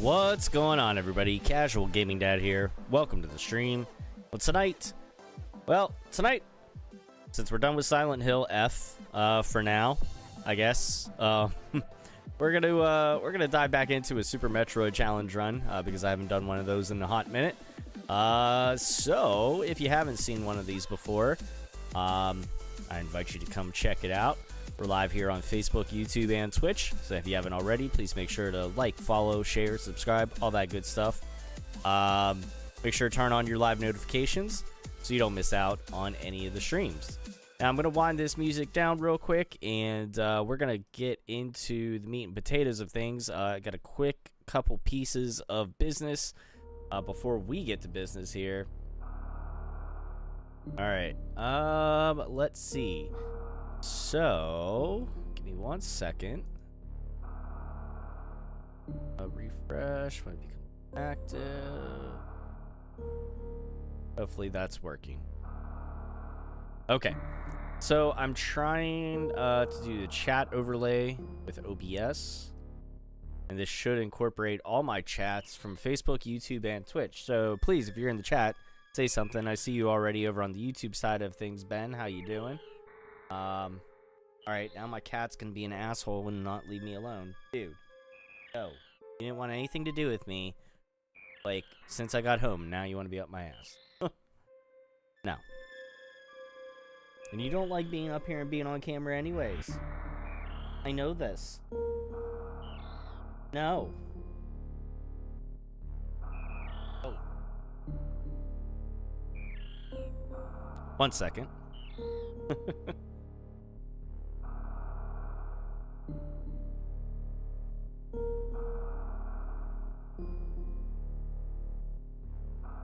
What's going on, everybody? Casual Gaming Dad here. Welcome to the stream. Tonight, since we're done with Silent Hill F for now, I guess, we're gonna dive back into a Super Metroid challenge run because I haven't done one of those in a hot minute. So if you haven't seen one of these before, I invite you to come check it out. We're live here on Facebook, YouTube, and Twitch. So if you haven't already, please make sure to like, follow, share, subscribe, all that good stuff. Make sure to turn on your live notifications so you don't miss out on any of the streams. Now, I'm going to wind this music down real quick, and we're going to get into the meat and potatoes of things. I got a quick couple pieces of business before we get to business here. All right. Let's see. So, give me 1 second. Refresh when it becomes active. Hopefully that's working. Okay. So, I'm trying to do the chat overlay with OBS. And this should incorporate all my chats from Facebook, YouTube, and Twitch. So, please, if you're in the chat, say something. I see you already over on the YouTube side of things, Ben. How you doing? Alright, now my cat's gonna be an asshole and not leave me alone. Dude, no. You didn't want anything to do with me, like, since I got home. Now you want to be up my ass. No. And you don't like being up here and being on camera anyways. I know this. No. Oh. 1 second.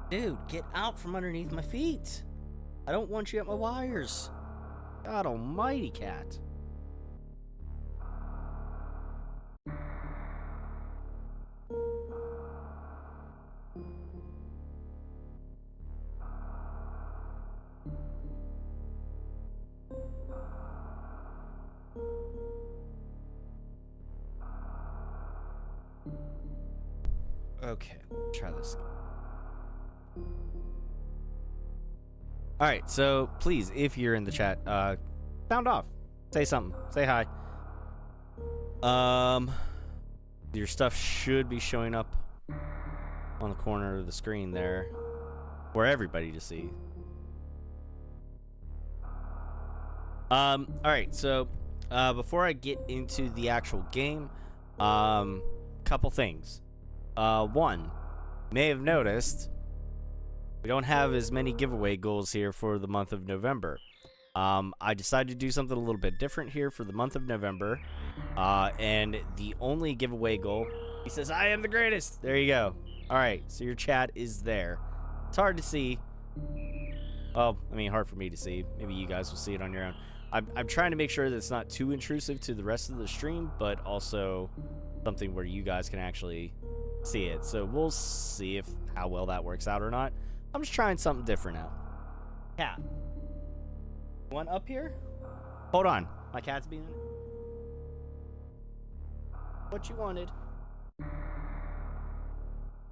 Dude, get out from underneath my feet. I don't want you at my wires. God almighty, cat. Okay, try this again. Alright, so please, if you're in the chat, sound off. Say something. Say hi. Your stuff should be showing up on the corner of the screen there for everybody to see. Alright, so before I get into the actual game, couple things. One, you may have noticed we don't have as many giveaway goals here for the month of November. I decided to do something a little bit different here for the month of November. And the only giveaway goal, he says, I am the greatest. There you go. All right, so your chat is there. It's hard to see. Well, I mean, hard for me to see. Maybe you guys will see it on your own. I'm trying to make sure that it's not too intrusive to the rest of the stream, but also something where you guys can actually see it. So we'll see how well that works out or not. I'm just trying something different out. Cat. One up here? Hold on. My cat's being... What you wanted?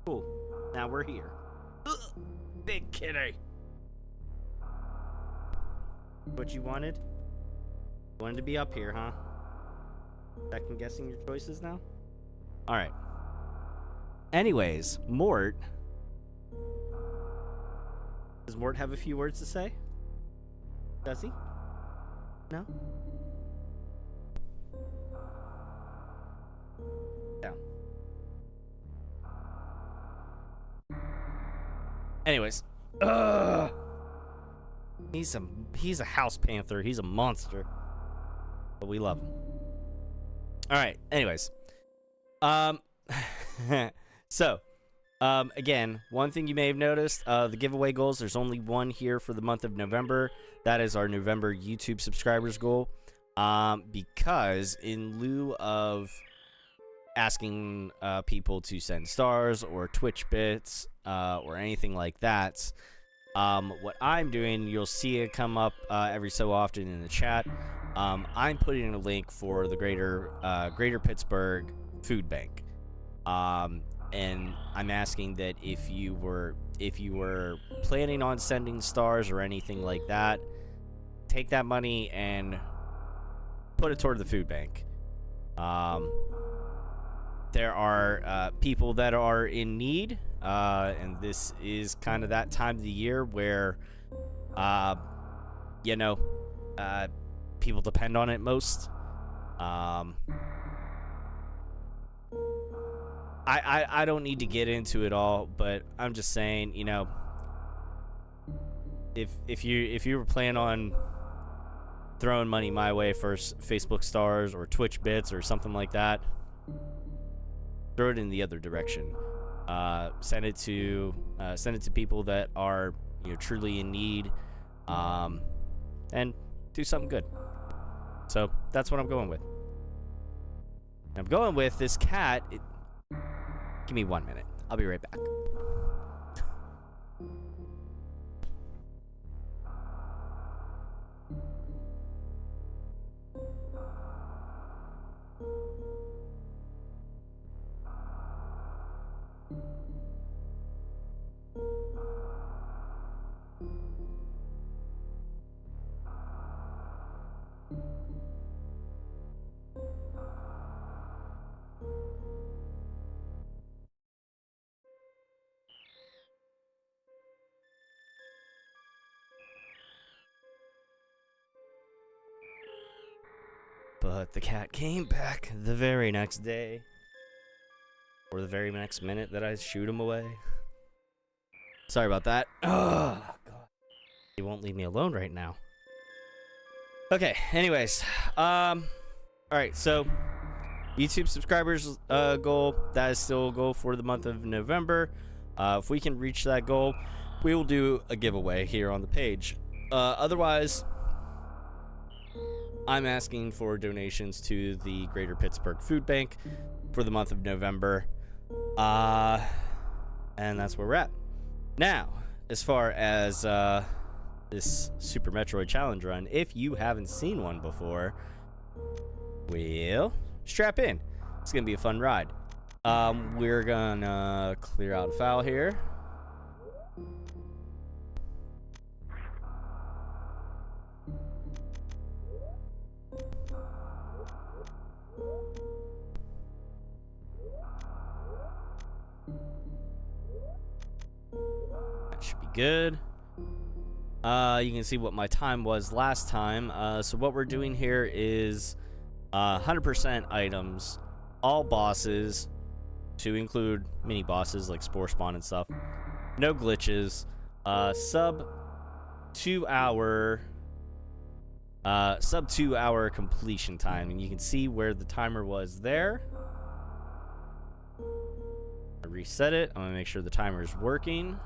Cool. Now we're here. Ugh, big kitty. What you wanted? Wanted to be up here, huh? Second guessing your choices now? Alright. Anyways, Mort... Does Mort have a few words to say? Does he? No? Down. Anyways. Ugh! He's a house panther. He's a monster. But we love him. Alright, anyways. So... again, one thing you may have noticed, the giveaway goals, there's only one here for the month of November. That is our November YouTube subscribers goal. Because in lieu of asking people to send stars or Twitch bits or anything like that, what I'm doing, you'll see it come up every so often in the chat. I'm putting in a link for the Greater Pittsburgh Food Bank. and I'm asking that if you were planning on sending stars or anything like that, take that money and put it toward the food bank. There are people that are in need, and this is kind of that time of the year where, you know, people depend on it most. I don't need to get into it all, but I'm just saying, you know, if you were planning on throwing money my way for Facebook stars or Twitch bits or something like that, throw it in the other direction. Send it to people that are, you know, truly in need, and do something good. So that's what I'm going with. I'm going with this cat. Give me 1 minute. I'll be right back. But the cat came back the very next day. Or the very next minute that I shoot him away. Sorry about that. Oh, God. He won't leave me alone right now. Okay, anyways. Alright, so YouTube subscribers goal. That is still a goal for the month of November. If we can reach that goal, we will do a giveaway here on the page. Otherwise, I'm asking for donations to the Greater Pittsburgh Food Bank for the month of November. And that's where we're at. Now, as far as this Super Metroid Challenge run, if you haven't seen one before, well, strap in. It's going to be a fun ride. We're going to clear out a file here. Should be good. You can see what my time was last time. So what we're doing here is 100% items, all bosses, to include mini bosses like Spore Spawn and stuff. No glitches. Sub 2 hour completion time, and you can see where the timer was there. I reset it. I'm gonna make sure the timer is working.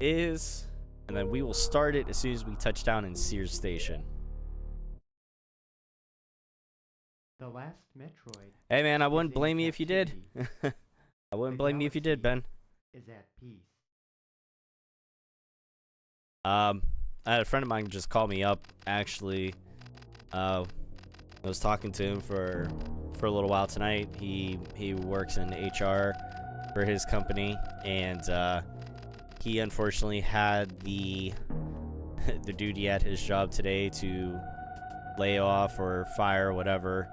And then we will start it as soon as we touch down in Sears Station. The last Metroid. Hey man, I wouldn't blame you if you did. I wouldn't blame you if you did, Ben. Is at peace. I had a friend of mine just call me up. Actually, I was talking to him for a little while tonight. He works in HR for his company, and he unfortunately had the duty at his job today to lay off or fire or whatever,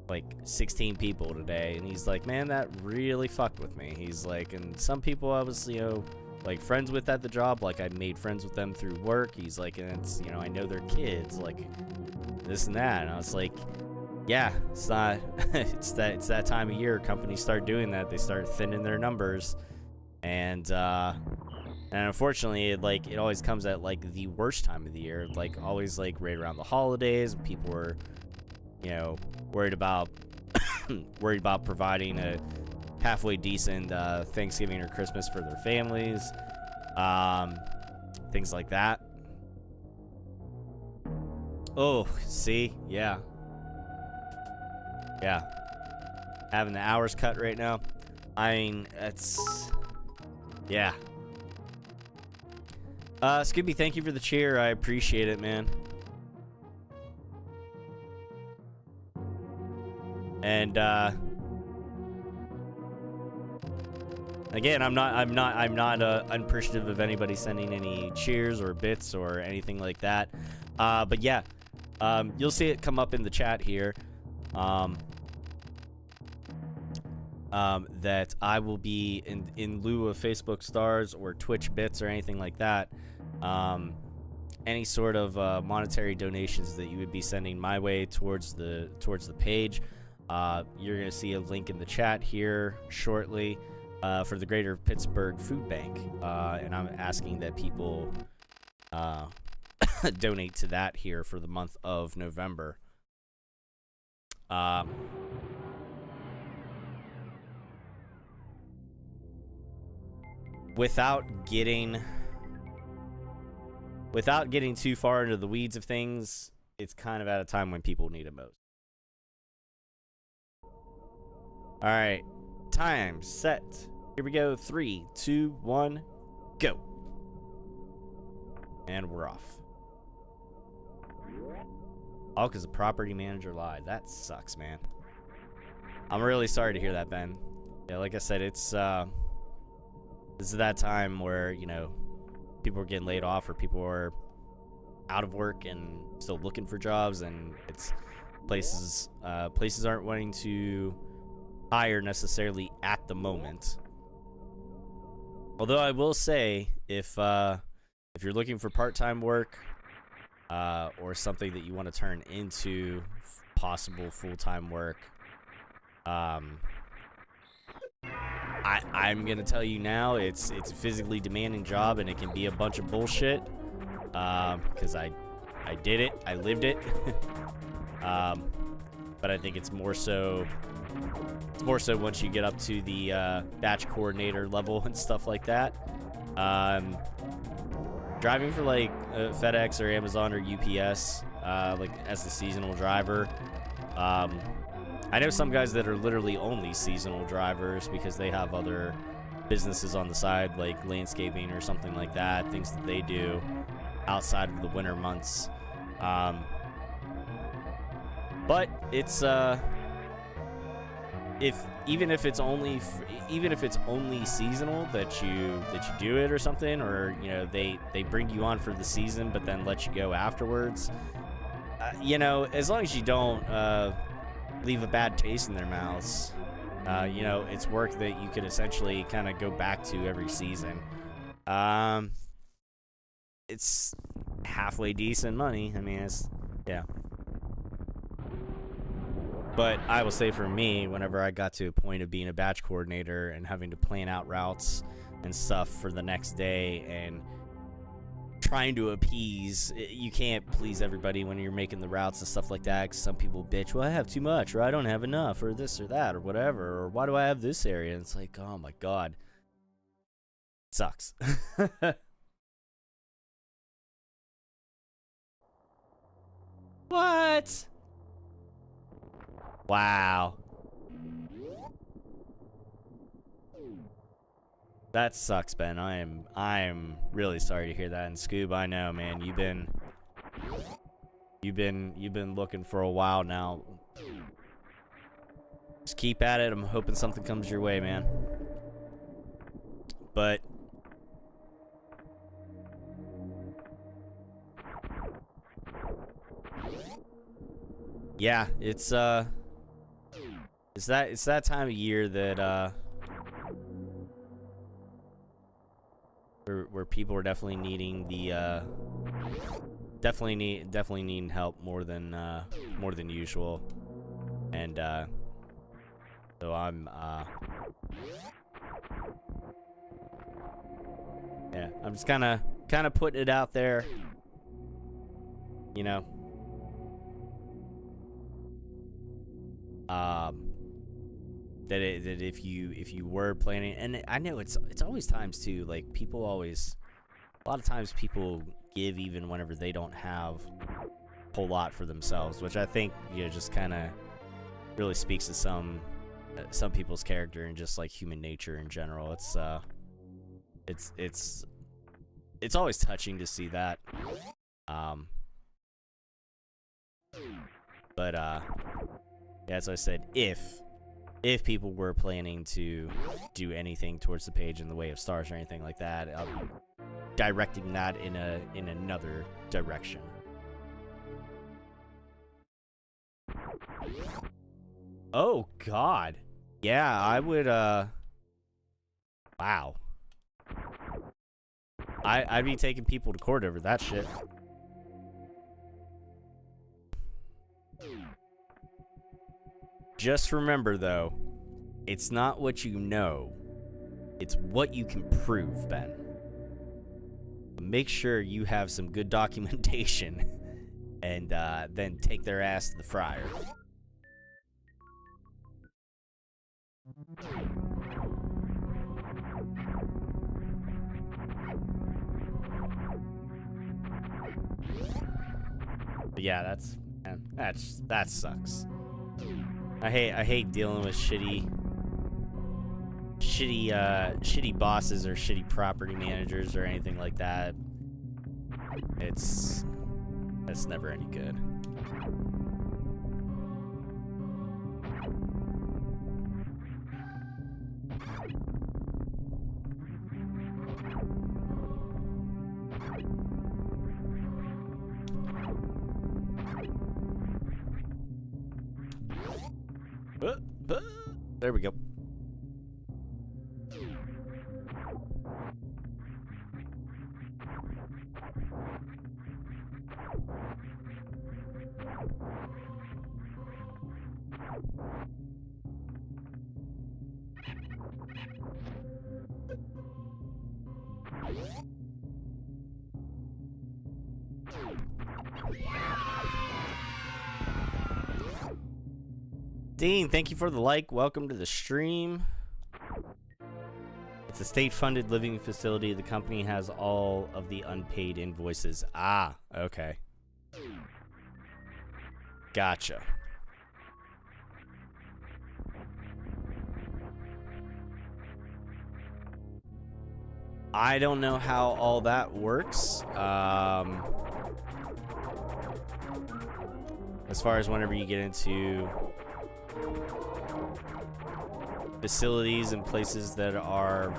like 16 people today. And he's like, man, that really fucked with me. He's like, and some people I was, you know, like friends with at the job, like I made friends with them through work. He's like, and it's, you know, I know their kids, like this and that. And I was like, yeah, it's not it's that time of year companies start doing that. They start thinning their numbers, and unfortunately it always comes at like the worst time of the year, like always like right around the holidays. People are, you know, worried about providing a halfway decent Thanksgiving or Christmas for their families, things like that. Oh, see, yeah, having the hours cut right now. I mean, it's, yeah. Scooby, thank you for the cheer. I appreciate it, man. And Again, I'm not unappreciative of anybody sending any cheers or bits or anything like that. But yeah, you'll see it come up in the chat here. That I will be in lieu of Facebook stars or Twitch bits or anything like that. Any sort of monetary donations that you would be sending my way towards the page, you're gonna see a link in the chat here shortly for the Greater Pittsburgh Food Bank, and I'm asking that people donate to that here for the month of November. Without getting too far into the weeds of things, it's kind of at a time when people need it most. All right, time set. Here we go. 3, 2, 1, go. And we're off. All because the property manager lied. That sucks, man. I'm really sorry to hear that, Ben. Yeah, like I said, it's this is that time where, you know, people are getting laid off or people are out of work and still looking for jobs, and it's places aren't wanting to hire necessarily at the moment. Although I will say, if you're looking for part-time work or something that you want to turn into possible full-time work, I'm gonna tell you now, it's a physically demanding job, and it can be a bunch of bullshit. Because I did it, I lived it. But I think it's more so once you get up to the batch coordinator level and stuff like that. Driving for like FedEx or Amazon or UPS, like as the seasonal driver. I know some guys that are literally only seasonal drivers because they have other businesses on the side, like landscaping or something like that, things that they do outside of the winter months. But it's even if it's only seasonal that you do it or something, or you know they bring you on for the season but then let you go afterwards. You know, as long as you don't leave a bad taste in their mouths, you know, it's work that you could essentially kind of go back to every season. It's halfway decent money. I mean, it's, yeah. But I will say for me, whenever I got to a point of being a batch coordinator and having to plan out routes and stuff for the next day and trying to appease, you can't please everybody when you're making the routes and stuff like that, 'cause some people bitch, well, I have too much, or I don't have enough, or this or that, or whatever, or why do I have this area? And it's like, oh my god, it sucks. What? Wow. That sucks, Ben. I am really sorry to hear that. And Scoob, I know, man, you've been looking for a while now. Just keep at it. I'm hoping something comes your way, man. But yeah, it's that time of year that where people are definitely needing the definitely needing help more than usual. And so I'm yeah, I'm just kind of putting it out there, you know. That if you were planning, and I know it's always times too, like a lot of times people give even whenever they don't have a whole lot for themselves, which I think, you know, just kind of really speaks to some people's character and just like human nature in general. It's always touching to see that. But yeah, as I said, if if people were planning to do anything towards the page in the way of stars or anything like that, directing that in another direction. Oh God, yeah, I would. Wow, I'd be taking people to court over that shit. Just remember, though, it's not what you know, it's what you can prove, Ben. Make sure you have some good documentation, and then take their ass to the fryer. But yeah, that sucks. I hate dealing with shitty bosses or shitty property managers or anything like that. That's never any good. There we go. Dean, thank you for the like. Welcome to the stream. It's a state-funded living facility. The company has all of the unpaid invoices. Ah, okay. Gotcha. I don't know how all that works. As far as whenever you get into facilities and places that are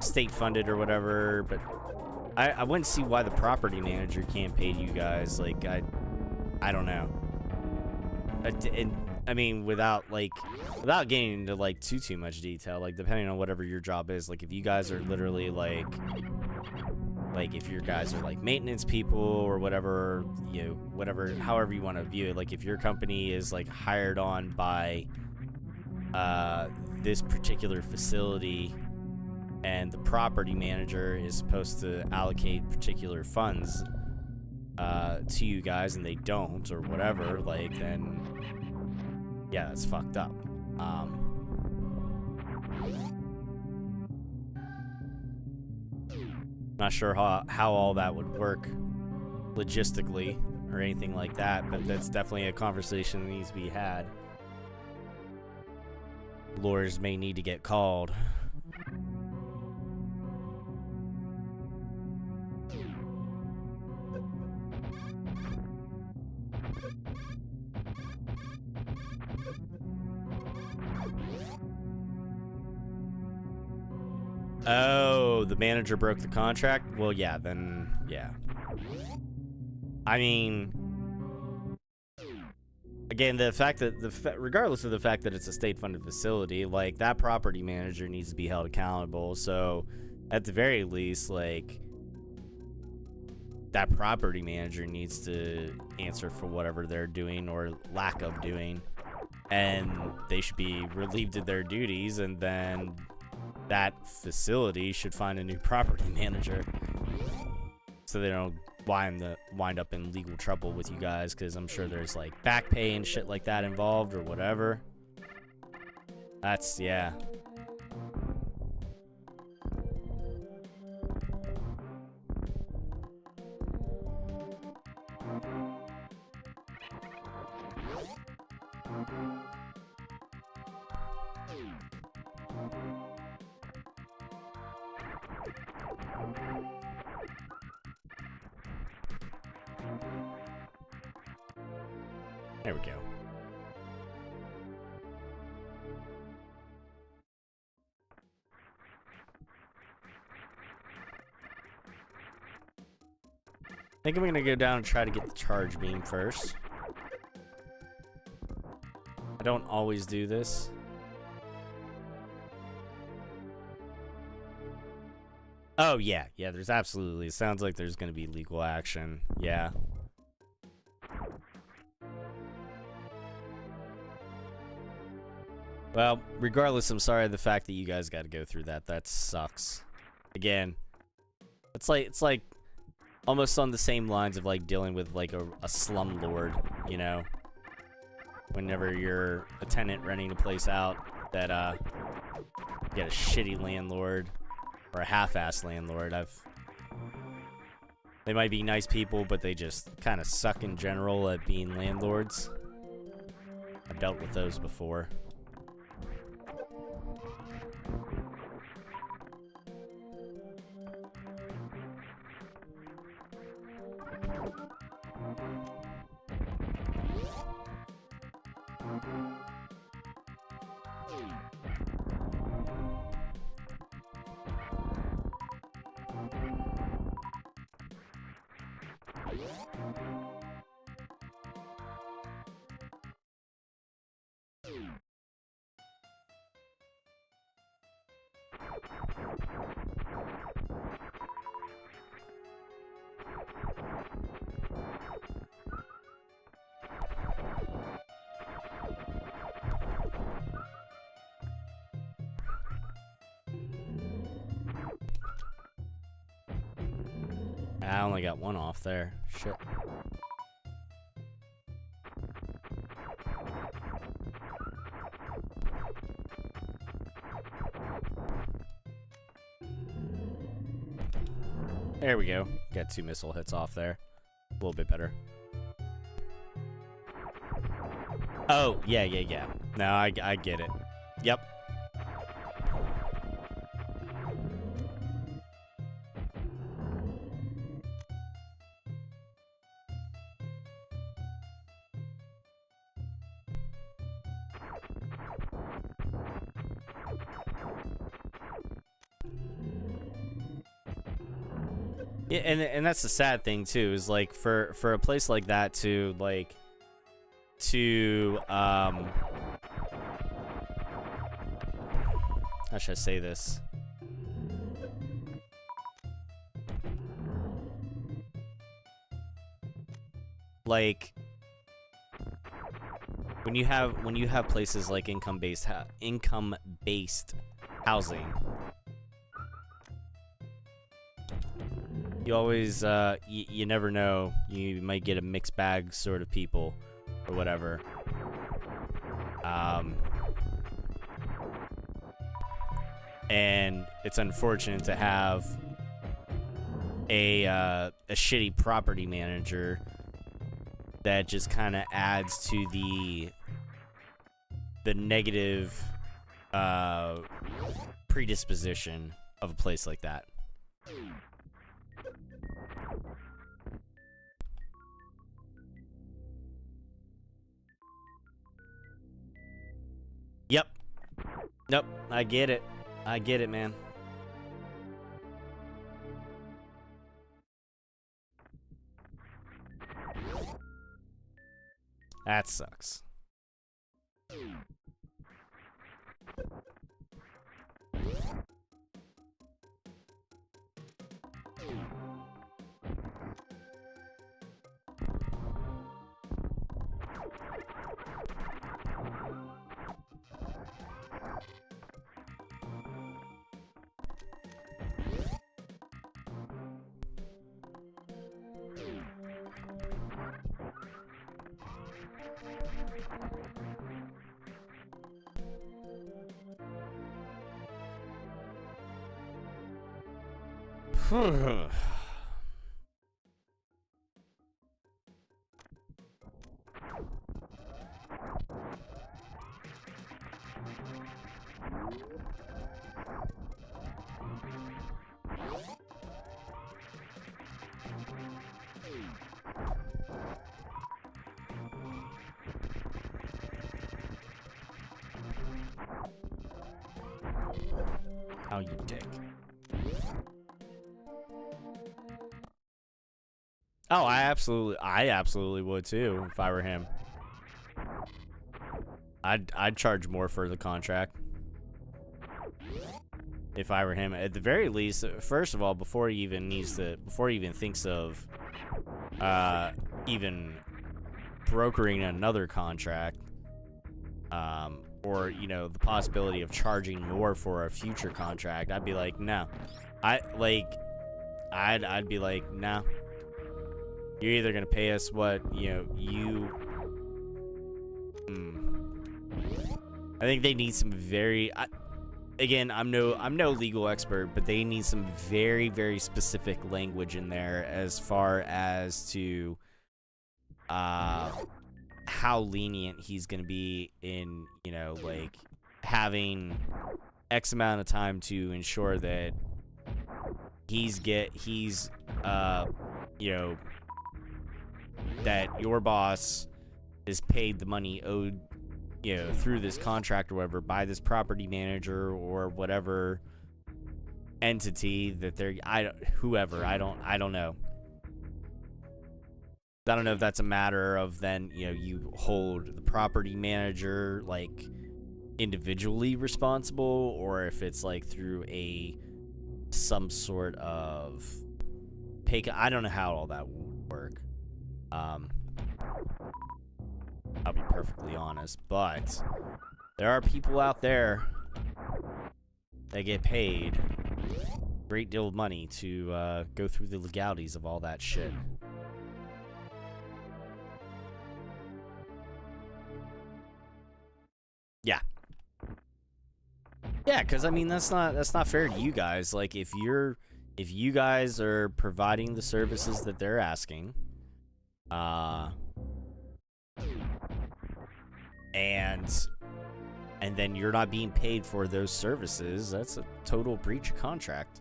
state funded or whatever, but I wouldn't see why the property manager can't pay you guys. Like, I don't know. I mean, without getting into like too much detail, like depending on whatever your job is, like if you guys are literally like if your guys are like maintenance people or whatever, you know, whatever, however you want to view it, like if your company is like hired on by this particular facility and the property manager is supposed to allocate particular funds to you guys and they don't or whatever, like, then yeah, that's fucked up. Not sure how all that would work logistically or anything like that, but that's definitely a conversation that needs to be had. Lawyers may need to get called. Oh, the manager broke the contract? Well, yeah, then, yeah. I mean, again, the fact that, regardless of the fact that it's a state-funded facility, like, that property manager needs to be held accountable, so, at the very least, like, that property manager needs to answer for whatever they're doing or lack of doing, and they should be relieved of their duties, and then that facility should find a new property manager so they don't wind up in legal trouble with you guys, because I'm sure there's like back pay and shit like that involved or whatever. That's, yeah. There we go. think I'm gonna go down and try to get the charge beam first. I don't always do this. Oh, yeah. Yeah, there's absolutely... It sounds like there's gonna be legal action. Yeah. Well, regardless, I'm sorry the fact that you guys gotta go through that. That sucks. Again, it's like almost on the same lines of like dealing with like a slumlord, you know? Whenever you're a tenant renting a place out that you get a shitty landlord or a half-ass landlord. They might be nice people, but they just kind of suck in general at being landlords. I've dealt with those before. I only got one off there. Shit. There we go. Got 2 missile hits off there. A little bit better. Oh, yeah. No, I get it. Yep. Yeah, and that's the sad thing too, is like for a place like that to how should I say this? Like when you have places like income-based housing, you always you never know, you might get a mixed bag sort of people or whatever. And it's unfortunate to have a shitty property manager that just kind of adds to the negative predisposition of a place like that. Yep. Nope. I get it. I get it, man. That sucks. How you dick. Oh, I absolutely would too if I were him. I'd charge more for the contract if I were him. At the very least, first of all, before he even thinks of even brokering another contract, or you know, the possibility of charging more for a future contract, I'd be like, no. I'd be like, no. You're either gonna pay us what, you know, I think they need some very, again, I'm no legal expert, but they need some very, very specific language in there as far as to how lenient he's gonna be in, you know, like having X amount of time to ensure that he's you know, that your boss is paid the money owed, you know, through this contract or whatever by this property manager or whatever entity that they're, whoever, I don't know. I don't know if that's a matter of then, you know, you hold the property manager like individually responsible, or if it's like through some sort of pay. I don't know how all that would work. I'll be perfectly honest, but there are people out there that get paid a great deal of money to go through the legalities of all that shit. Yeah. Yeah, because I mean that's not fair to you guys. Like if you guys are providing the services that they're asking, and then you're not being paid for those services, that's a total breach of contract.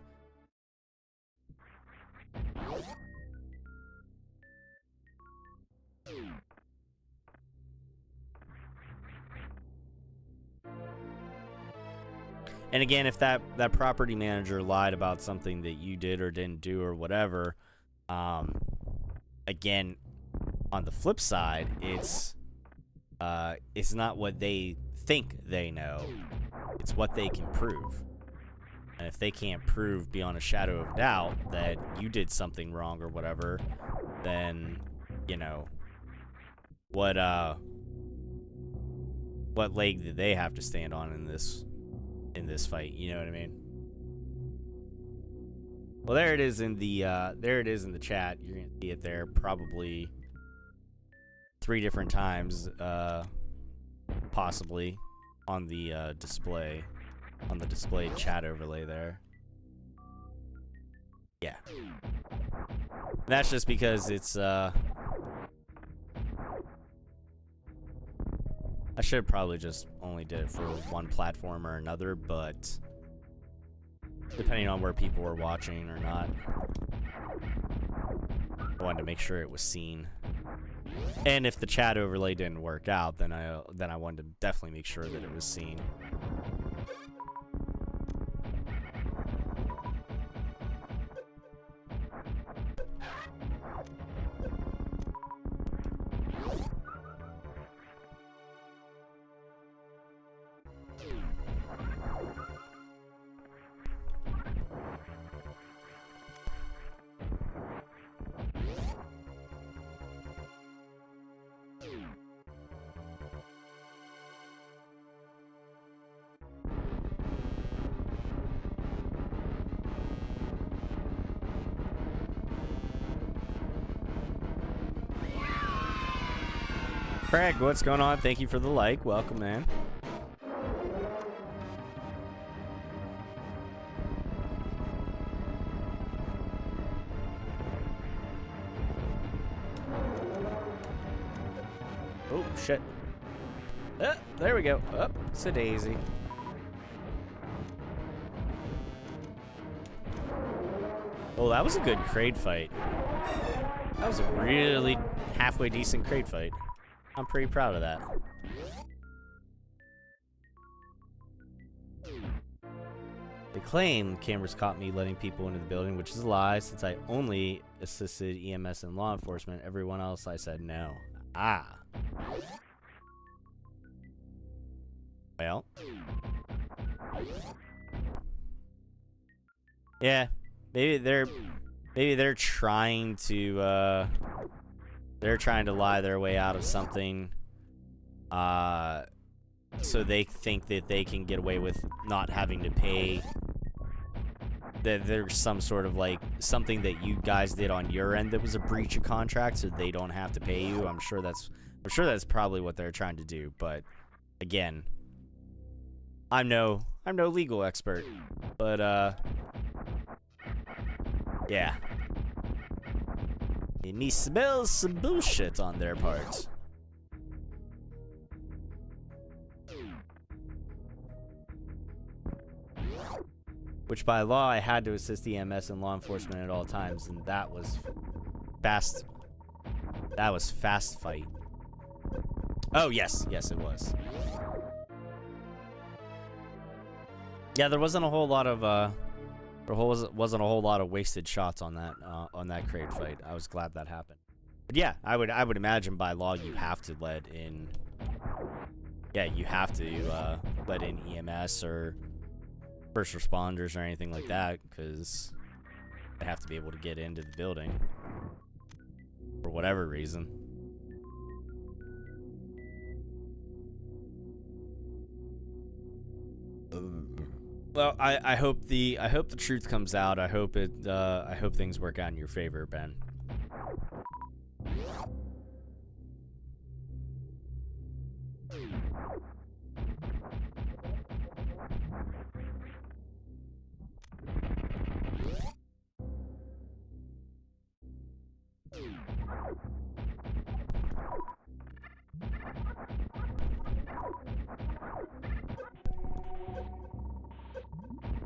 And again, if that property manager lied about something that you did or didn't do or whatever, again, on the flip side, it's not what they think they know. It's what they can prove. And if they can't prove beyond a shadow of doubt that you did something wrong or whatever, then, you know, what leg did they have to stand on in this fight? You know what I mean? Well, there it is in the chat. You're gonna see it there probably 3 different times, possibly on the display, on the displayed chat overlay there. Yeah, that's just because it's I should have probably just only did it for one platform or another, but depending on where people were watching or not, I wanted to make sure it was seen. And if the chat overlay didn't work out, then I wanted to definitely make sure that it was seen. Craig, what's going on? Thank you for the like. Welcome, man. Oh, shit. There we go. Up, it's a daisy. Oh, that was a good crate fight. That was a really halfway decent crate fight. I'm pretty proud of that. They claim cameras caught me letting people into the building, which is a lie since I only assisted EMS and law enforcement. Everyone else, I said no. Ah. Well. Yeah. Maybe they're trying to lie their way out of something. So they think that they can get away with not having to pay. That there's some sort of like something that you guys did on your end that was a breach of contract, so they don't have to pay you. I'm sure that's probably what they're trying to do. But again, I'm no legal expert, but yeah, it me smells some bullshit on their part. Which by law I had to assist EMS and law enforcement at all times, and that was fast. That was fast fight. Oh yes, yes it was. Yeah, there wasn't a whole lot of wasn't a whole lot of wasted shots on that crate fight. I was glad that happened. But yeah, I would imagine by law you have to let in. Yeah, you have to let in EMS or first responders or anything like that, because they have to be able to get into the building for whatever reason. Well, I hope the truth comes out. I hope things work out in your favor, Ben.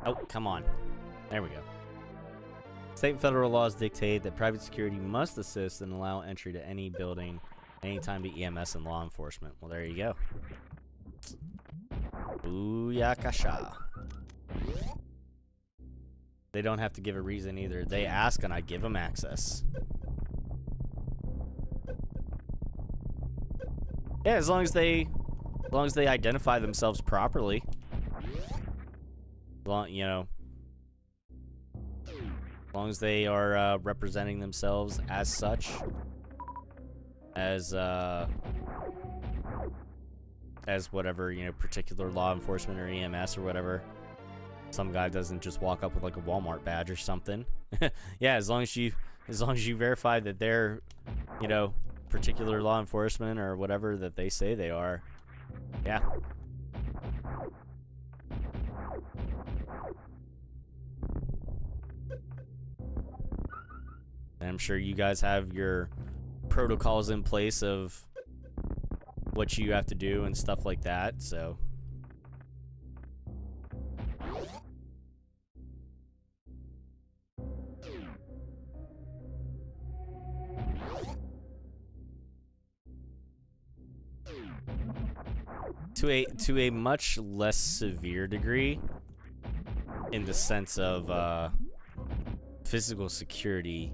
Oh, come on. There we go. State and federal laws dictate that private security must assist and allow entry to any building anytime to EMS and law enforcement. Well, there you go. Booyakasha. They don't have to give a reason either. They ask and I give them access. Yeah, as long as they identify themselves properly. You know, as long as they are representing themselves as such, as whatever, you know, particular law enforcement or EMS or whatever. Some guy doesn't just walk up with like a Walmart badge or something. Yeah, as long as you verify that they're, you know, particular law enforcement or whatever that they say they are. Yeah. And I'm sure you guys have your protocols in place of what you have to do and stuff like that, so. To a much less severe degree, in the sense of physical security,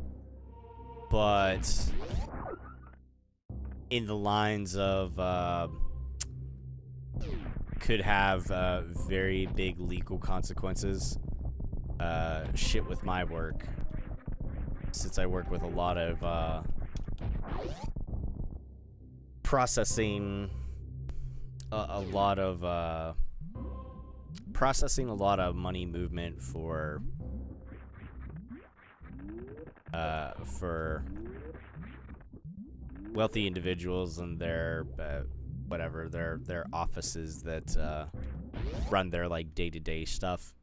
but in the lines of could have very big legal consequences. Shit with my work, since I work with a lot of processing a lot of money movement for wealthy individuals and their whatever their offices that run their like day-to-day stuff.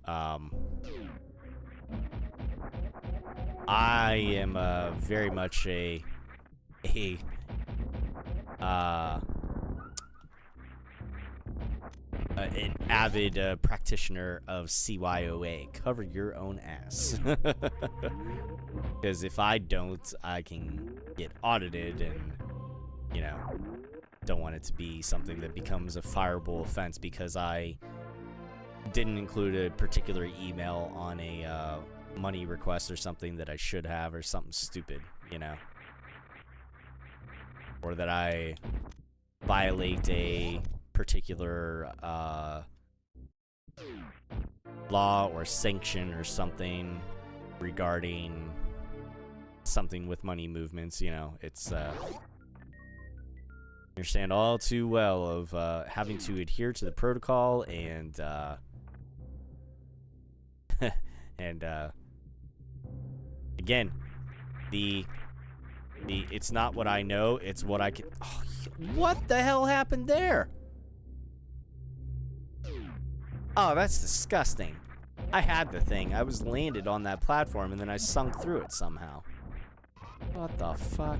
I am very much an avid practitioner of CYOA. Cover your own ass. Because if I don't, I can get audited, and, you know, don't want it to be something that becomes a fireable offense because I didn't include a particular email on a money request or something that I should have, or something stupid, you know, or that I violate a particular law or sanction or something regarding something with money movements. You know, it's understand all too well of having to adhere to the protocol and and again, the it's not what I know, it's what I can. Oh, what the hell happened there? Oh, that's disgusting. I had the thing. I was landed on that platform and then I sunk through it somehow. What the fuck?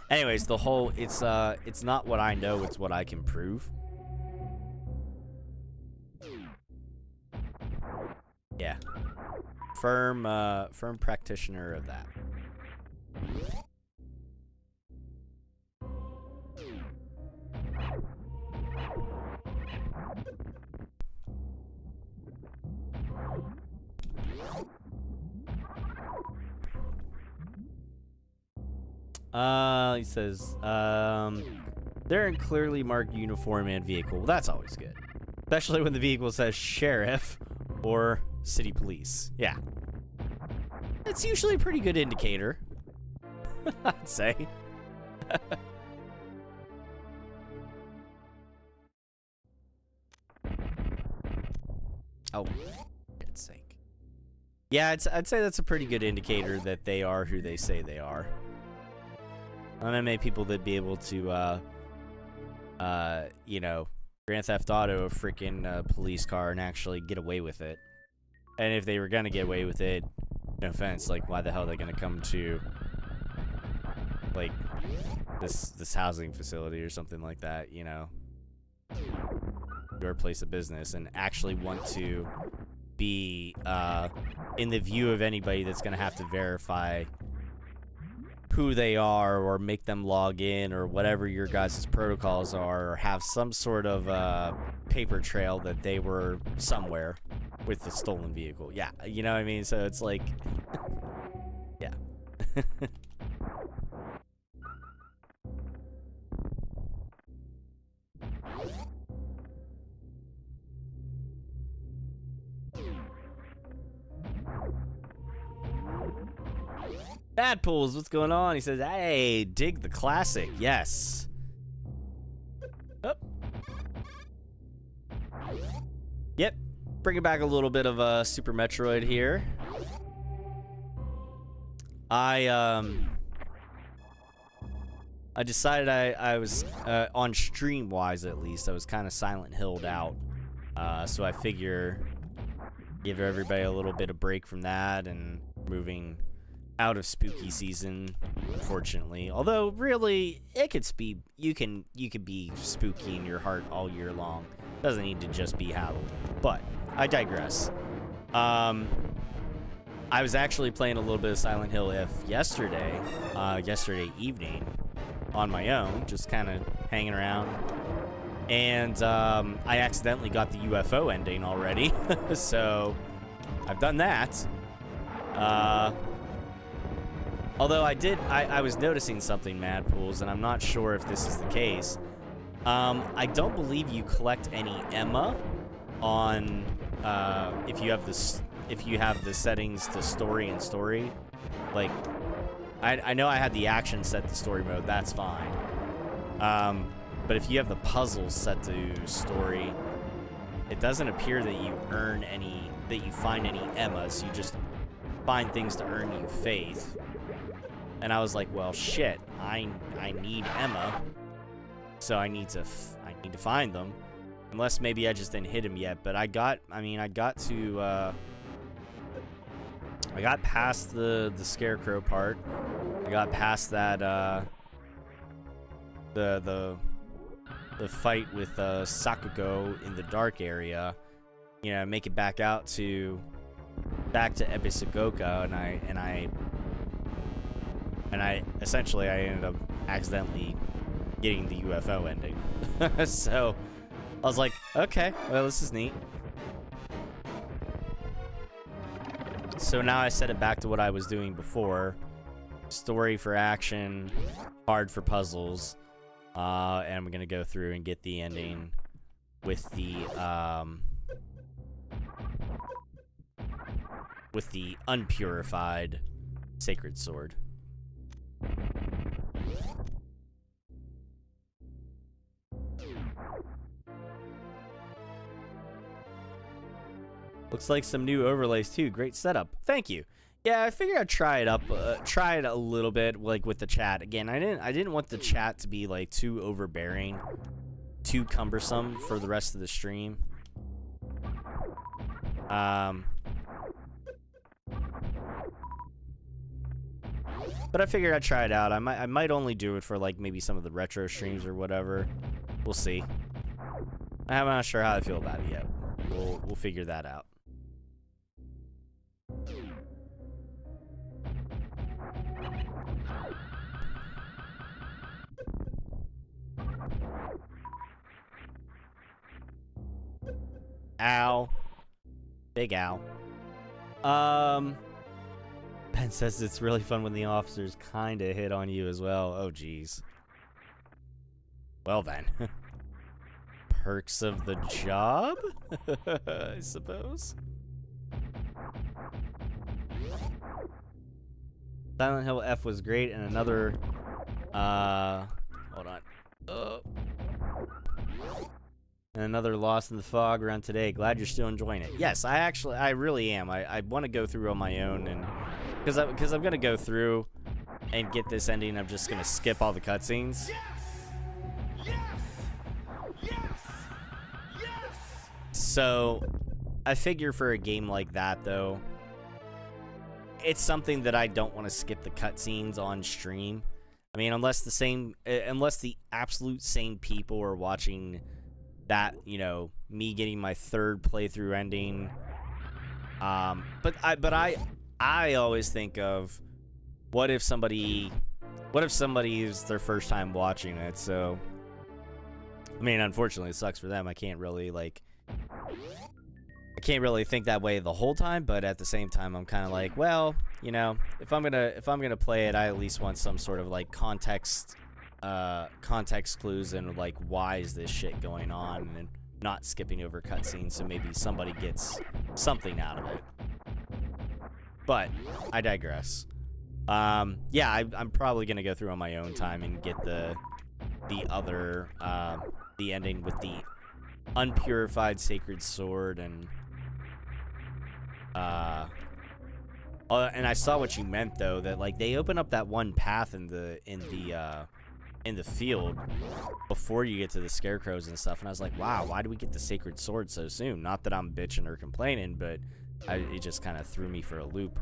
Anyways, the whole it's not what I know, it's what I can prove. Yeah. Firm practitioner of that. He says, they're in clearly marked uniform and vehicle. Well, that's always good. Especially when the vehicle says sheriff or city police. Yeah. It's usually a pretty good indicator, I'd say. Oh, for God's sake. Yeah, I'd say that's a pretty good indicator that they are who they say they are. I don't know many people that'd be able to, you know, Grand Theft Auto a freaking police car and actually get away with it. And if they were gonna get away with it, no offense, like, why the hell are they gonna come to, like, this housing facility or something like that, you know? Your place of business, and actually want to be in the view of anybody that's gonna have to verify who they are or make them log in or whatever your guys' protocols are, or have some sort of paper trail that they were somewhere with the stolen vehicle. Yeah, you know what I mean? So it's like, yeah. Bad Pools, what's going on? He says, hey, dig the classic. Yes. Oh. Yep. Bringing back a little bit of Super Metroid here. I decided I was, on stream-wise at least, I was kind of Silent Hill'd out. So I figure give everybody a little bit of break from that and moving out of spooky season, unfortunately. Although really, it could be you could be spooky in your heart all year long. Doesn't need to just be Halloween. But I digress. I was actually playing a little bit of Silent Hill yesterday evening on my own, just kind of hanging around. And I accidentally got the UFO ending already. So I've done that. Although I was noticing something, Mad Pools, and I'm not sure if this is the case. I don't believe you collect any Emma on if you have the settings to story and story. Like, I know I had the action set to story mode. That's fine. But if you have the puzzles set to story, it doesn't appear that you find any Emmas. You just find things to earn you faith. And I was like, well, shit, I need Emma, so I need to find them, unless maybe I just didn't hit him yet. But I got past the scarecrow part. I got past that the fight with Sakugo in the dark area. You know, make it back to Ebisagoka, and I essentially ended up accidentally getting the UFO ending. So, was like, okay, well, this is neat. So now I set it back to what I was doing before. Story for action, hard for puzzles. And I'm going to go through and get the ending with the unpurified sacred sword. Looks like some new overlays too. Great setup. Thank you. Yeah, I figured I'd try it try it a little bit, like with the chat. Again, I didn't want the chat to be like too overbearing, too cumbersome for the rest of the stream. But I figured I'd try it out. I might only do it for like maybe some of the retro streams or whatever. We'll see. I'm not sure how I feel about it yet. We'll figure that out. Ow. Big ow. Ben says it's really fun when the officers kind of hit on you as well. Oh, geez. Well, then. Perks of the job? I suppose. Silent Hill F was great, and another... hold on. And another Lost in the Fog around today. Glad you're still enjoying it. Yes, I really am. I want to go through on my own, and because I'm gonna go through and get this ending. I'm just gonna skip all the cutscenes. Yes! Yes! Yes! Yes! So, I figure for a game like that, though, it's something that I don't want to skip the cutscenes on stream. I mean, unless the absolute same people are watching that, you know, me getting my third playthrough ending. But I always think of what if somebody is their first time watching it. So, I mean, unfortunately, it sucks for them. I can't really think that way the whole time, but at the same time, I'm kind of like, well, you know, if I'm gonna play it, I at least want some sort of like context clues and like why is this shit going on, and not skipping over cutscenes, so maybe somebody gets something out of it. But I digress. Yeah, I'm probably gonna go through on my own time and get the ending with the unpurified sacred sword, and I saw what you meant though, that like they open up that one path in the field before you get to the scarecrows and stuff, and I was like, wow, why do we get the sacred sword so soon? Not that I'm bitching or complaining, but it just kind of threw me for a loop.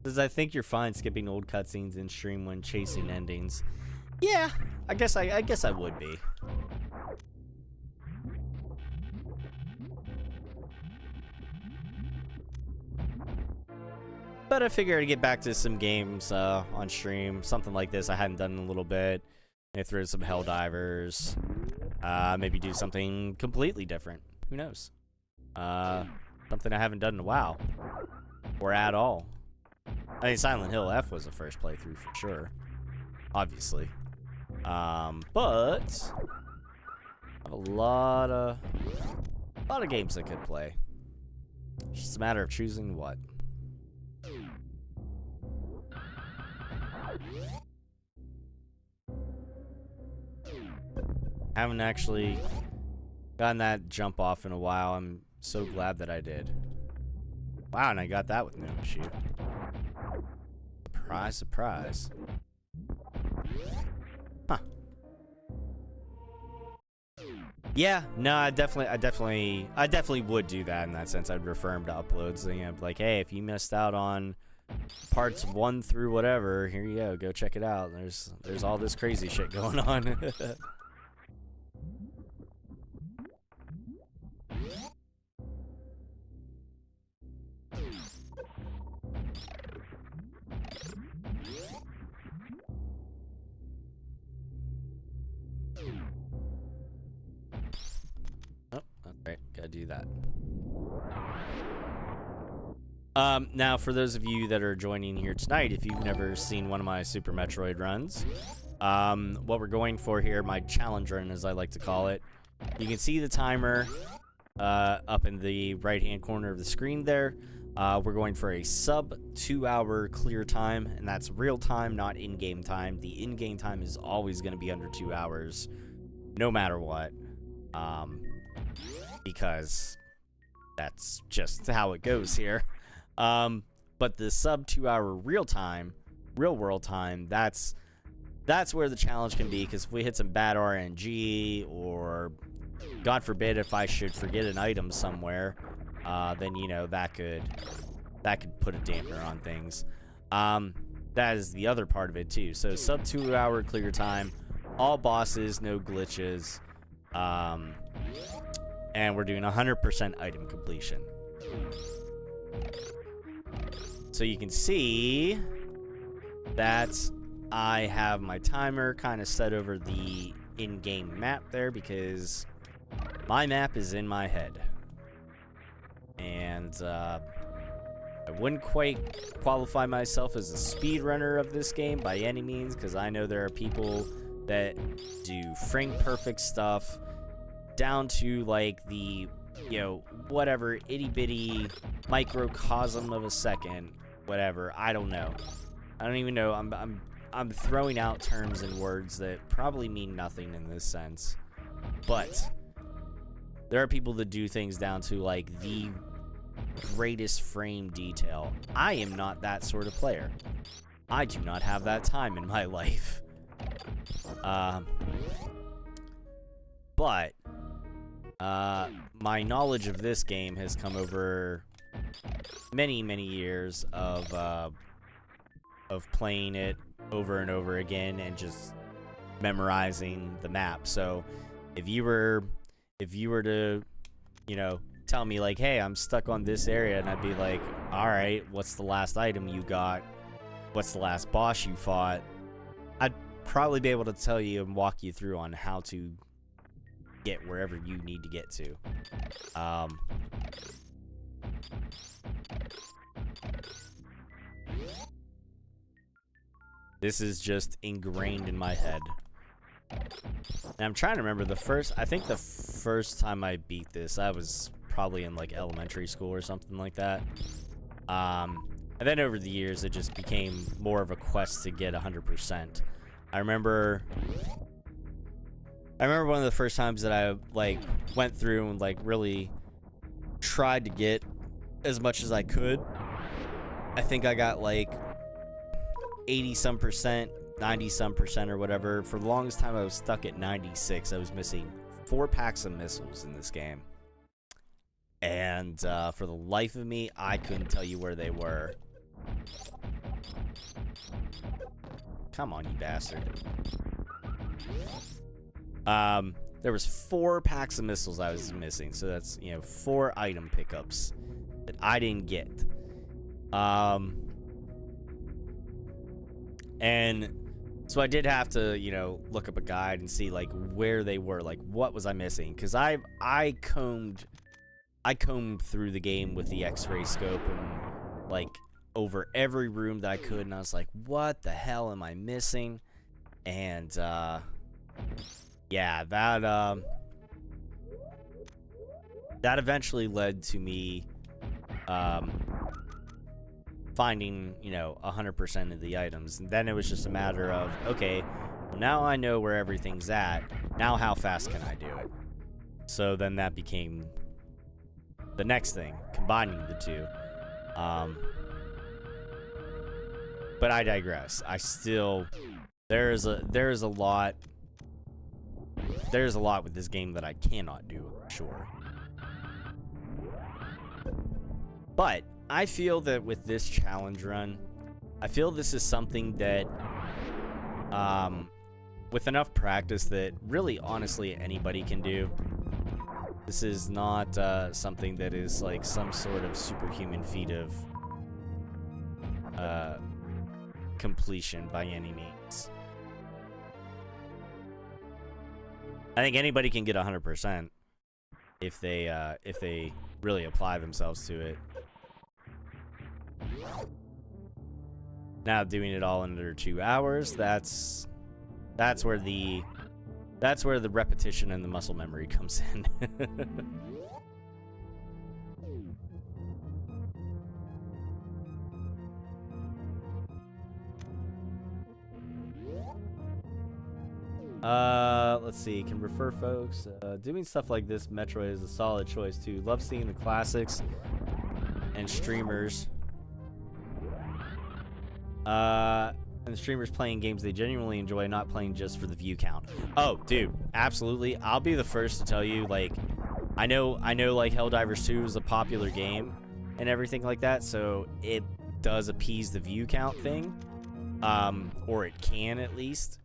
Says, I think you're fine skipping old cutscenes in stream when chasing endings. Yeah, I guess I would be. But I figured I'd get back to some games on stream, something like this I hadn't done in a little bit. Maybe throw some Helldivers. Maybe do something completely different. Who knows? Something I haven't done in a while, or at all. I mean, Silent Hill F was the first playthrough for sure, obviously. But I have a lot of games I could play. It's just a matter of choosing what. Haven't actually gotten that jump off in a while. I'm so glad that I did. Wow, and I got that with no shoot. Surprise, surprise. Huh. Yeah, no, I definitely would do that in that sense. I'd refer him to uploads, and I'd be like, hey, if you missed out on parts 1 through whatever, here you go check it out. There's all this crazy shit going on. Right, gotta do that. Now, for those of you that are joining here tonight, if you've never seen one of my Super Metroid runs, what we're going for here, my challenge run, as I like to call it, you can see the timer up in the right-hand corner of the screen there. We're going for a sub 2-hour clear time, and that's real time, not in-game time. The in-game time is always going to be under 2 hours, no matter what, because that's just how it goes here. But the sub 2-hour real world time, that's where the challenge can be, because if we hit some bad RNG, or God forbid if I should forget an item somewhere, then, you know, that could put a dampener on things. That is the other part of it too. So sub 2-hour clear time, all bosses, no glitches, and we're doing 100% item completion. So you can see that I have my timer kind of set over the in-game map there, because my map is in my head. And I wouldn't quite qualify myself as a speedrunner of this game by any means, because I know there are people that do frame perfect stuff down to like the, you know, whatever itty-bitty microcosm of a second, whatever. I don't know. I don't even know. I'm throwing out terms and words that probably mean nothing in this sense, but there are people that do things down to like the greatest frame detail. I am not that sort of player. I do not have that time in my life. But my knowledge of this game has come over many, many years of playing it over and over again and just memorizing the map. So if you were to, you know, tell me like, hey, I'm stuck on this area, and I'd be like, all right, what's the last item you got? What's the last boss you fought? I'd probably be able to tell you and walk you through on how to get wherever you need to get to. This is just ingrained in my head. And I'm trying to remember I think the first time I beat this, I was probably in like elementary school or something like that. And then over the years, it just became more of a quest to get 100%. I remember one of the first times that I like went through and like really tried to get as much as I could. I think I got like 80-some%, 90-some% or whatever. For the longest time, I was stuck at 96. I was missing 4 packs of missiles in this game. And for the life of me, I couldn't tell you where they were. Come on, you bastard. There was 4 packs of missiles I was missing. So that's, you know, 4 item pickups that I didn't get. And so I did have to, you know, look up a guide and see like where they were, like what was I missing? Because I combed through the game with the X-ray scope and like over every room that I could, and I was like, what the hell am I missing? And yeah, that eventually led to me finding, you know, 100% of the items. And then it was just a matter of, okay, well, now I know where everything's at. Now how fast can I do it? So then that became the next thing, combining the two. But I digress. There's a lot with this game that I cannot do, sure. But I feel that with this challenge run, I feel this is something that, with enough practice, that really, honestly, anybody can do. This is not something that is like some sort of superhuman feat of completion by any means. I think anybody can get 100%. if they really apply themselves to it. Now doing it all under 2 hours, that's where the repetition and the muscle memory comes in. Let's see. Can refer folks. Doing stuff like this, Metroid is a solid choice too. Love seeing the classics and streamers. And streamers playing games they genuinely enjoy, not playing just for the view count. Oh, dude, absolutely. I'll be the first to tell you, like, I know like Helldivers 2 is a popular game and everything like that, so it does appease the view count thing. Or it can at least.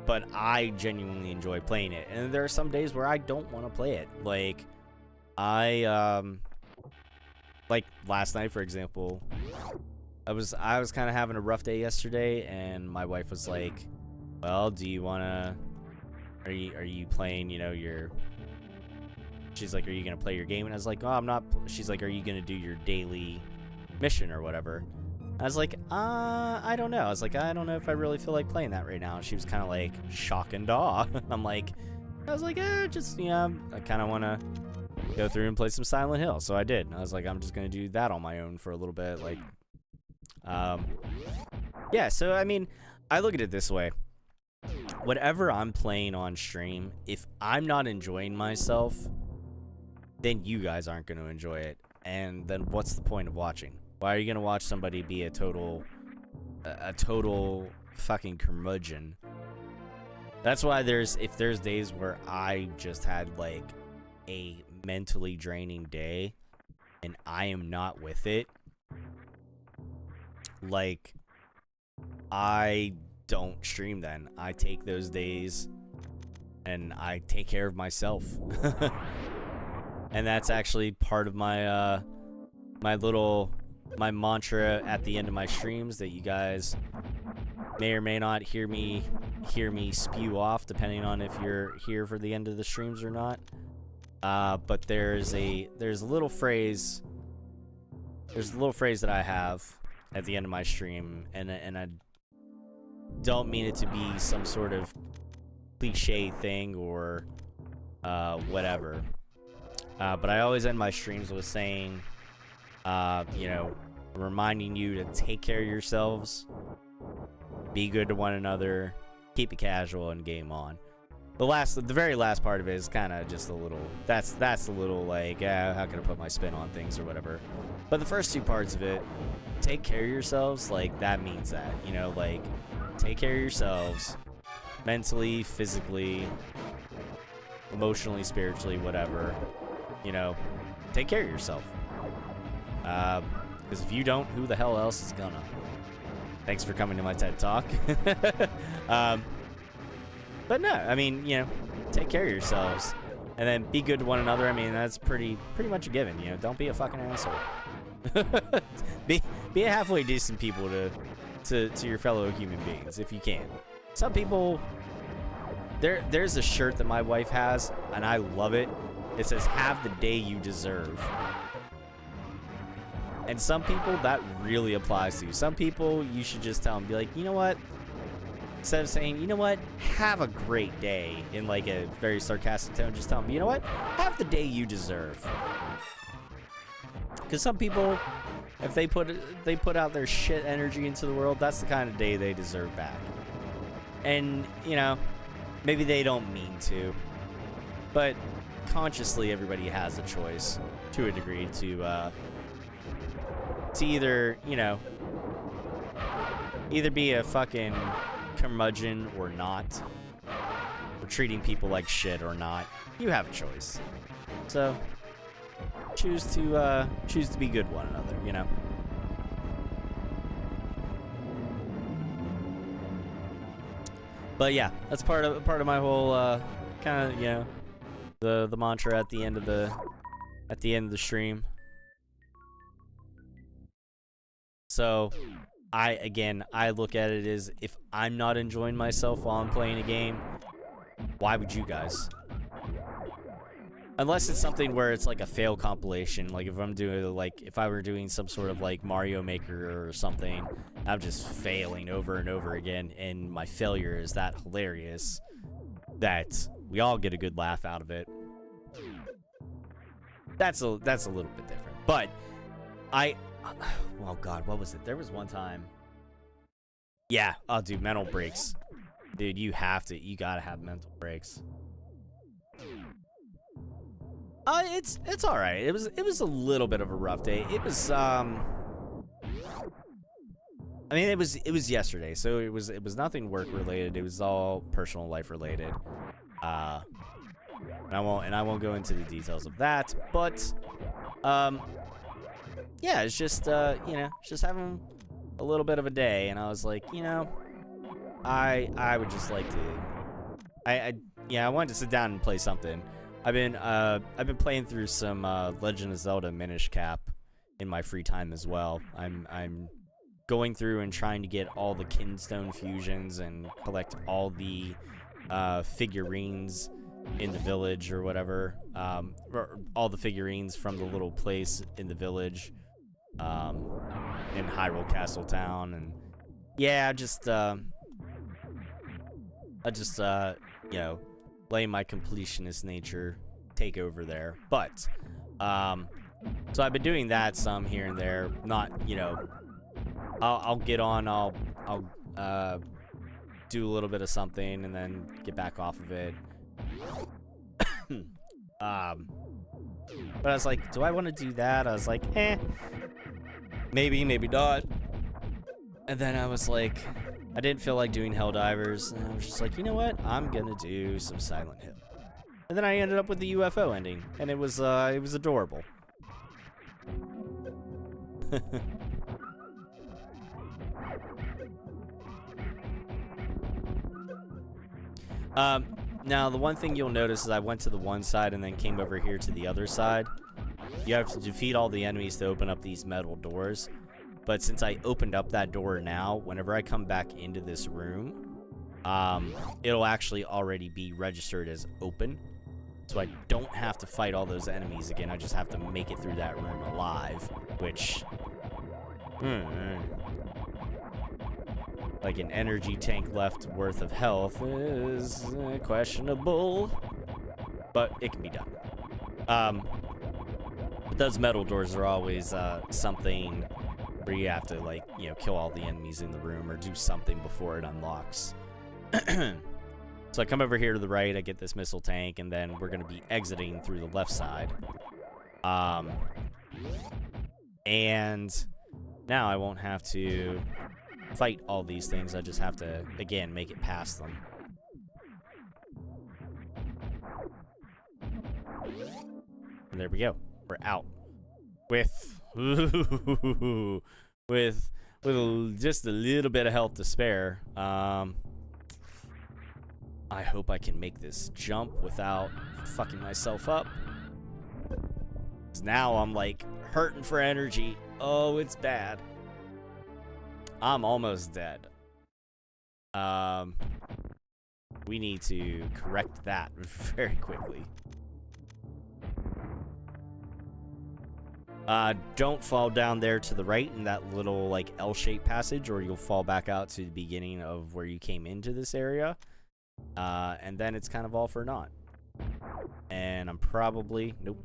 But I genuinely enjoy playing it. And there are some days where I don't want to play it. Like, like last night, for example, I was kind of having a rough day yesterday, and my wife was like, well, do you want to, are you playing, you know, she's like, are you going to play your game? And I was like, oh, I'm not. She's like, are you going to do your daily mission or whatever? I was like, I don't know. I was like, I don't know if I really feel like playing that right now. And she was kind of like shock and awe. I was like, just, yeah, I kind of want to go through and play some Silent Hill. So I did. And I was like, I'm just going to do that on my own for a little bit. Like, yeah, so I mean, I look at it this way. Whatever I'm playing on stream, if I'm not enjoying myself, then you guys aren't going to enjoy it. And then what's the point of watching? Why are you gonna watch somebody be a total fucking curmudgeon? That's why if there's days where I just had like a mentally draining day and I am not with it, like, I don't stream then. I take those days and I take care of myself. And that's actually part of my my mantra at the end of my streams that you guys may or may not hear me spew off, depending on if you're here for the end of the streams or not. But there's a little phrase that I have at the end of my stream, and I don't mean it to be some sort of cliche thing or whatever. But I always end my streams with saying, you know, reminding you to take care of yourselves, be good to one another, keep it casual, and game on. The very last part of it is kind of just a little, that's a little like, how can I put my spin on things or whatever. But the first two parts of it, take care of yourselves, like, that means that, you know, like, take care of yourselves, mentally, physically, emotionally, spiritually, whatever, you know, take care of yourself. Because if you don't, who the hell else is gonna? Thanks for coming to my TED Talk. But no, I mean, you know, take care of yourselves. And then be good to one another. I mean, that's pretty much a given, you know. Don't be a fucking asshole. be a halfway decent people to your fellow human beings, if you can. Some people, there's a shirt that my wife has, and I love it. It says, have the day you deserve. And some people, that really applies to. Some people, you should just tell them, be like, you know what? Instead of saying, you know what, have a great day, in like a very sarcastic tone, just tell them, you know what, have the day you deserve. Because some people, if they put out their shit energy into the world, that's the kind of day they deserve back. And, you know, maybe they don't mean to, but consciously everybody has a choice, to a degree, to either, you know, either be a fucking curmudgeon or not, or treating people like shit or not. You have a choice. So choose to be good to one another, you know. But yeah, that's part of my whole kind of, you know, the mantra at the end of the stream. So I look at it as, if I'm not enjoying myself while I'm playing a game, why would you guys? Unless it's something where it's like a fail compilation, like if I'm doing like if I were doing some sort of like Mario Maker or something, I'm just failing over and over again, and my failure is that hilarious that we all get a good laugh out of it. That's a little bit different. But oh god, what was it? There was one time. Yeah, oh dude, mental breaks. Dude, you gotta have mental breaks. It's all right. It was a little bit of a rough day. It was I mean, it was yesterday, so it was nothing work related. It was all personal life related. And I won't go into the details of that, but yeah, it's just you know, just having a little bit of a day, and I was like, you know, I would just like to I wanted to sit down and play something. I've been playing through some Legend of Zelda Minish Cap in my free time as well. I'm going through and trying to get all the Kinstone fusions and collect all the figurines in the village or whatever. Or all the figurines from the little place in the village in Hyrule Castle Town, and yeah, just you know, letting my completionist nature take over there. But so I've been doing that some here and there. Not, you know, I'll get on, I'll do a little bit of something and then get back off of it. But I was like, do I want to do that? I was like, maybe not. And then I was like, I didn't feel like doing Helldivers, and I was just like, you know what? I'm gonna do some Silent Hill. And then I ended up with the UFO ending, and it was adorable. Now the one thing you'll notice is I went to the one side and then came over here to the other side. You have to defeat all the enemies to open up these metal doors. But since I opened up that door now, whenever I come back into this room, it'll actually already be registered as open. So I don't have to fight all those enemies again. I just have to make it through that room alive, which... like an energy tank left worth of health is questionable. But it can be done. But those metal doors are always something... where you have to, like, you know, kill all the enemies in the room or do something before it unlocks. So I come over here to the right, I get this missile tank, and then we're going to be exiting through the left side. And now I won't have to fight all these things. I just have to, again, make it past them. And there we go. We're out. With just a little bit of health to spare. I hope I can make this jump without fucking myself up. 'Cause now I'm like hurting for energy. Oh, it's bad. I'm almost dead. We need to correct that very quickly. Don't fall down there to the right in that little, like, L-shaped passage, or you'll fall back out to the beginning of where you came into this area. And then it's kind of all for naught. And I'm probably... Nope.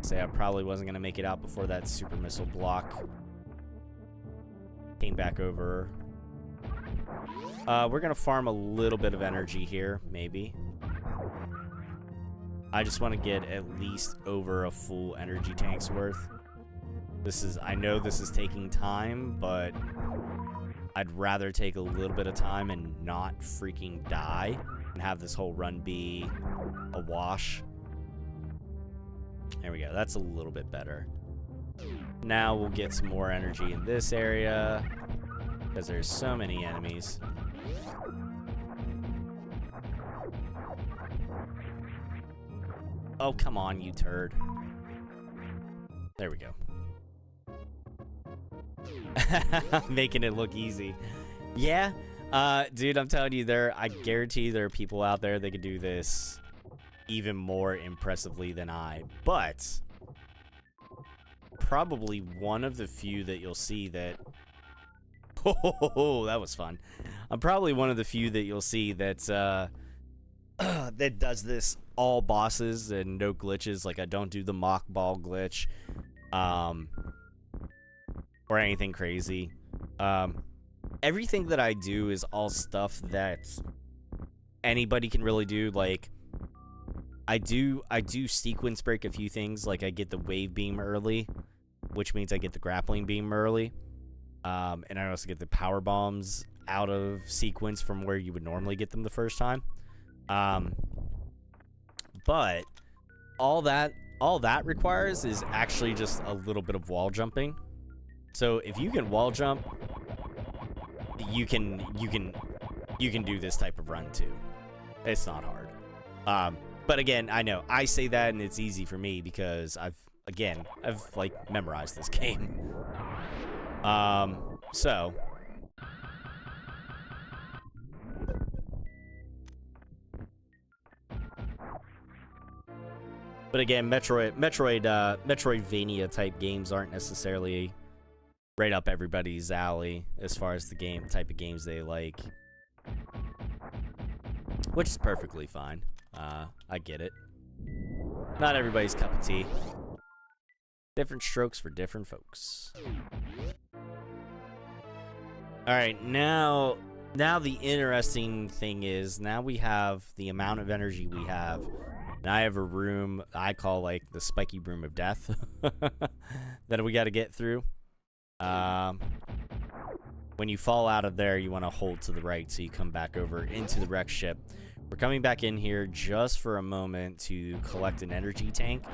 Say I probably wasn't going to make it out before that super missile block came back over. We're going to farm a little bit of energy here, maybe. I just want to get at least over a full energy tank's worth. I know this is taking time, but I'd rather take a little bit of time and not freaking die and have this whole run be a wash. There we go. That's a little bit better. Now we'll get some more energy in this area because there's so many enemies. Oh, come on, you turd. There we go. Making it look easy. Yeah, dude, I'm telling you, I guarantee there are people out there that could do this even more impressively than I, but probably one of the few that you'll see that that was fun. I'm probably one of the few that you'll see that that does this all bosses and no glitches. Like I don't do the mock ball glitch or anything crazy. Everything that I do is all stuff that anybody can really do. Like I do sequence break a few things. Like I get the wave beam early, which means I get the grappling beam early. And I also get the power bombs out of sequence from where you would normally get them the first time. But all that requires is actually just a little bit of wall jumping. So if you can wall jump, you can do this type of run too. It's not hard. But again, I know I say that and it's easy for me because I've like memorized this game. So but again, Metroidvania type games aren't necessarily right up everybody's alley as far as the type of games they like, which is perfectly fine. I get it. Not everybody's cup of tea. Different strokes for different folks. All right, now the interesting thing is now we have the amount of energy we have. And I have a room I call like the spiky room of death that we got to get through. When you fall out of there, you want to hold to the right so you come back over into the wreck ship. We're coming back in here just for a moment to collect an energy tank,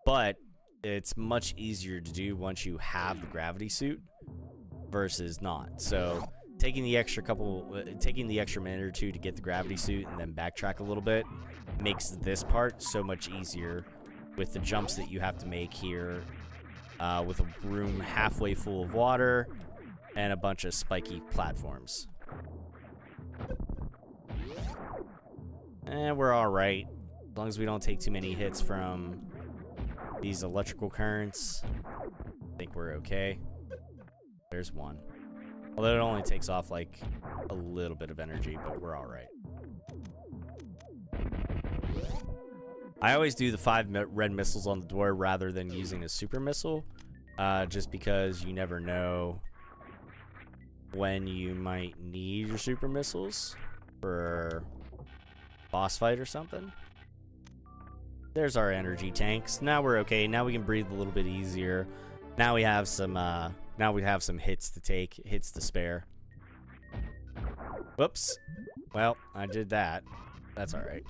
but it's much easier to do once you have the gravity suit versus not. So taking the extra minute or two to get the gravity suit and then backtrack a little bit makes this part so much easier with the jumps that you have to make here, with a room halfway full of water and a bunch of spiky platforms. And we're all right as long as we don't take too many hits from these electrical currents. I think we're okay. There's one. Although it only takes off like a little bit of energy, but we're all right. I always do the 5 red missiles on the door rather than using a super missile, just because you never know when you might need your super missiles for boss fight or something. There's our energy tanks. Now we're okay. Now we can breathe a little bit easier. Now we have some hits to spare. Whoops. Well, I did that. That's all right.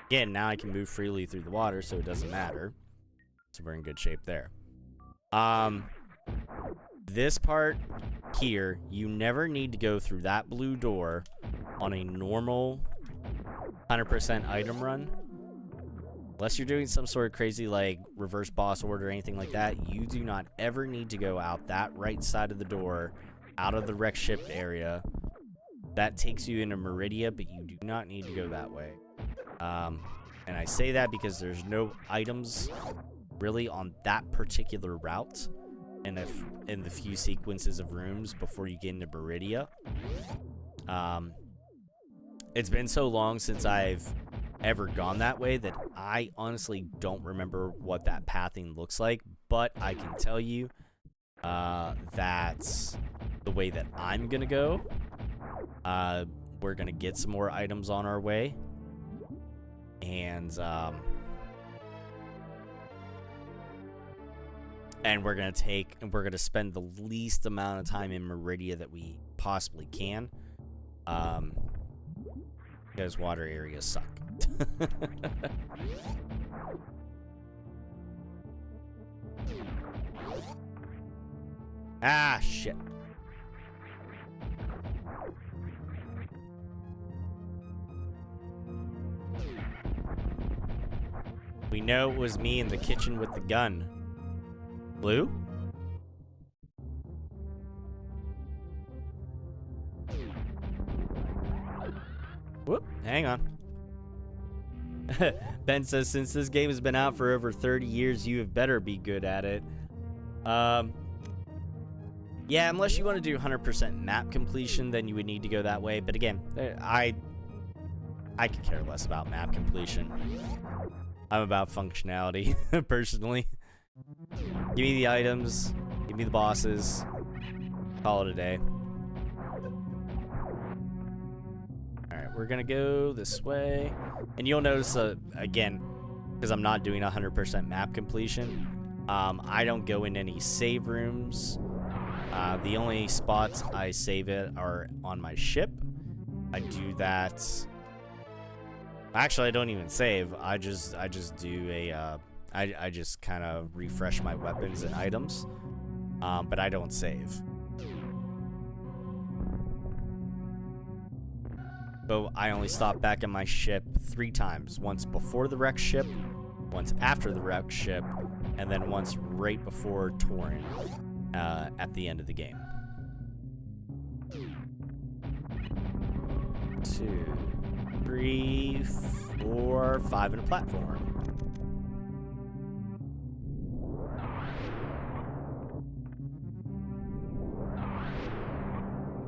Again, now I can move freely through the water, so it doesn't matter. So we're in good shape there. This part here, you never need to go through that blue door on a normal 100% item run. Unless you're doing some sort of crazy like reverse boss order or anything like that, you do not ever need to go out that right side of the door, out of the wreck ship area. That takes you into Meridia, but you do not need to go that way. And I say that because there's no items really on that particular route in the few sequences of rooms before you get into Meridia. It's been so long since I've ever gone that way that I honestly don't remember what that pathing looks like, but I can tell you that's the way that I'm gonna go. We're gonna get some more items on our way, and we're gonna spend the least amount of time in Meridia that we possibly can, because water areas suck. Ah, shit. We know it was me in the kitchen with the gun. Blue? Whoop, hang on. Ben says, since this game has been out for over 30 years, you have better be good at it. Yeah, unless you want to do 100% map completion, then you would need to go that way. But again, I could care less about map completion. I'm about functionality, personally. Give me the items, give me the bosses, call it a day. Alright, we're gonna go this way. And you'll notice, again, because I'm not doing 100% map completion, I don't go in any save rooms. The only spots I save it are on my ship. I do that. Actually, I don't even save. I just do a. I just kind of refresh my weapons and items, but I don't save. So I only stop back in my ship 3 times. Once before the wrecked ship, once after the wrecked ship, and then once right before Torin at the end of the game. 2, 3, 4, 5 in a platform.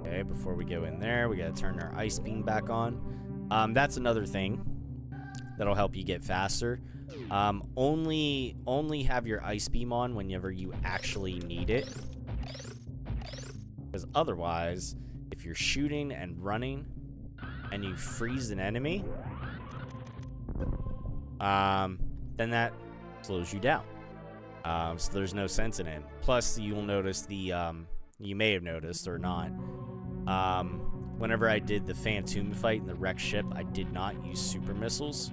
Okay, before we go in there, we gotta turn our ice beam back on. That's another thing that'll help you get faster. Only have your ice beam on whenever you actually need it. Because otherwise, if you're shooting and running and you freeze an enemy, then that slows you down. So there's no sense in it. Plus, you'll notice you may have noticed or not, whenever I did the Phantom fight in the wrecked ship, I did not use super missiles.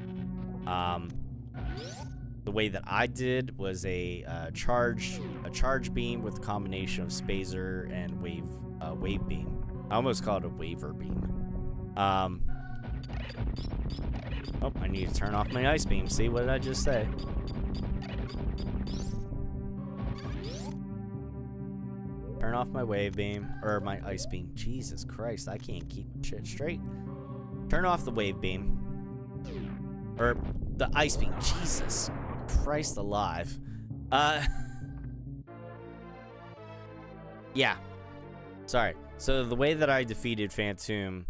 The way that I did was a charge beam with a combination of Spazer and wave beam. I almost call it a waver beam. Oh, I need to turn off my ice beam. See, what did I just say? Turn off my wave beam, or my ice beam. Jesus Christ, I can't keep shit straight. Turn off the wave beam. Or the ice beam. Jesus Christ alive. Yeah. Sorry. So the way that I defeated Phantom,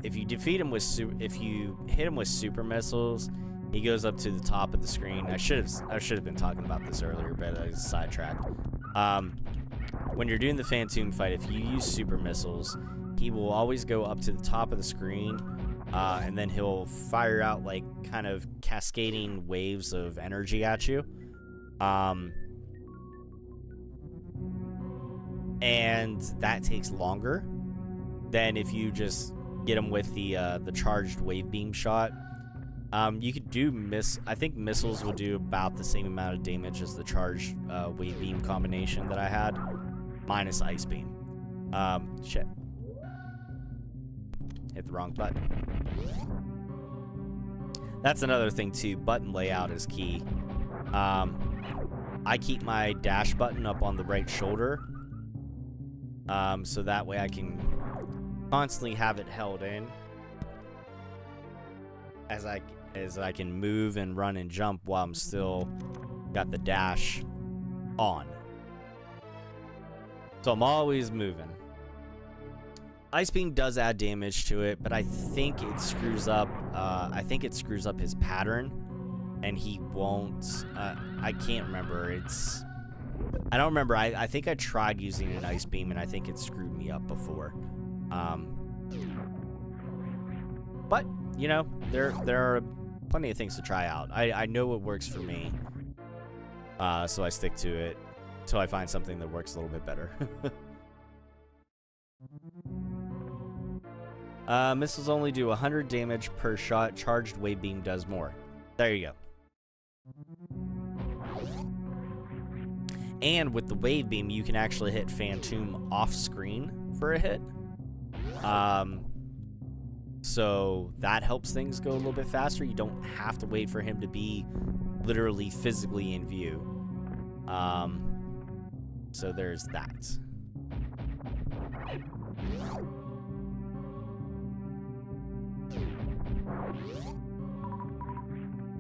if you defeat him with if you hit him with super missiles, he goes up to the top of the screen. I should have been talking about this earlier, but I was sidetracked. When you're doing the Phantom fight, if you use super missiles, he will always go up to the top of the screen, and then he'll fire out like kind of cascading waves of energy at you. And that takes longer than if you just get him with the charged wave beam shot. You could do I think missiles will do about the same amount of damage as the charged wave beam combination that I had, minus ice beam. Shit. Hit the wrong button. That's another thing too. Button layout is key. I keep my dash button up on the right shoulder, so that way I can constantly have it held in as I can move and run and jump while I'm still got the dash on. So I'm always moving. Ice beam does add damage to it, but I think it screws up. I think it screws up his pattern, and he won't. I can't remember. I don't remember. I think I tried using an ice beam, and I think it screwed me up before. But you know, there are plenty of things to try out. I know what works for me, so I stick to it until I find something that works a little bit better. Missiles only do 100 damage per shot. Charged wave beam does more. There you go. And with the wave beam, you can actually hit Phantom off screen for a hit. So that helps things go a little bit faster. You don't have to wait for him to be literally physically in view. So there's that.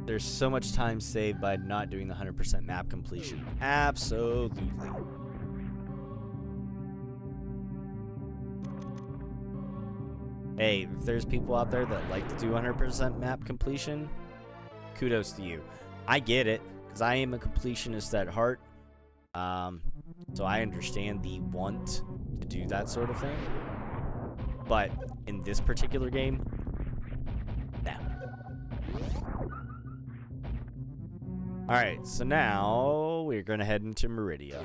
There's so much time saved by not doing the 100% map completion. Absolutely. Hey, if there's people out there that like to do 100% map completion, kudos to you. I get it, because I am a completionist at heart. So I understand the want to do that sort of thing. But in this particular game, no. Alright, so now we're going to head into Meridia.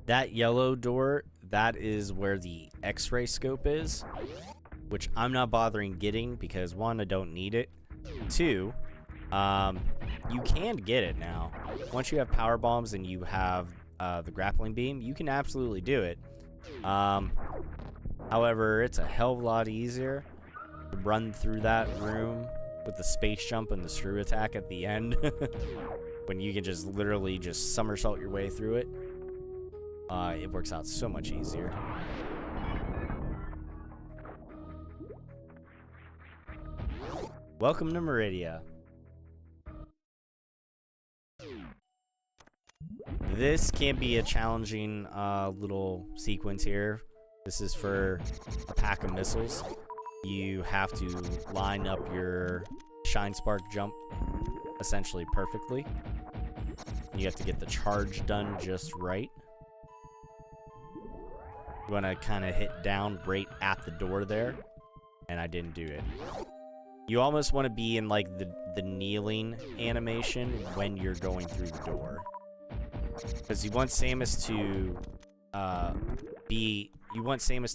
That yellow door, that is where the X-ray scope is, which I'm not bothering getting because, one, I don't need it. Two, you can get it now. Once you have power bombs and you have the grappling beam, you can absolutely do it. However, it's a hell of a lot easier to run through that room with the space jump and the screw attack at the end when you can just literally just somersault your way through it. It works out so much easier. Welcome to Meridia. This can be a challenging little sequence here. This is for a pack of missiles. You have to line up your Shine Spark jump essentially perfectly. You have to get the charge done just right. You want to kind of hit down right at the door there, and I didn't do it. You almost want to be in like the kneeling animation when you're going through the door, because you want Samus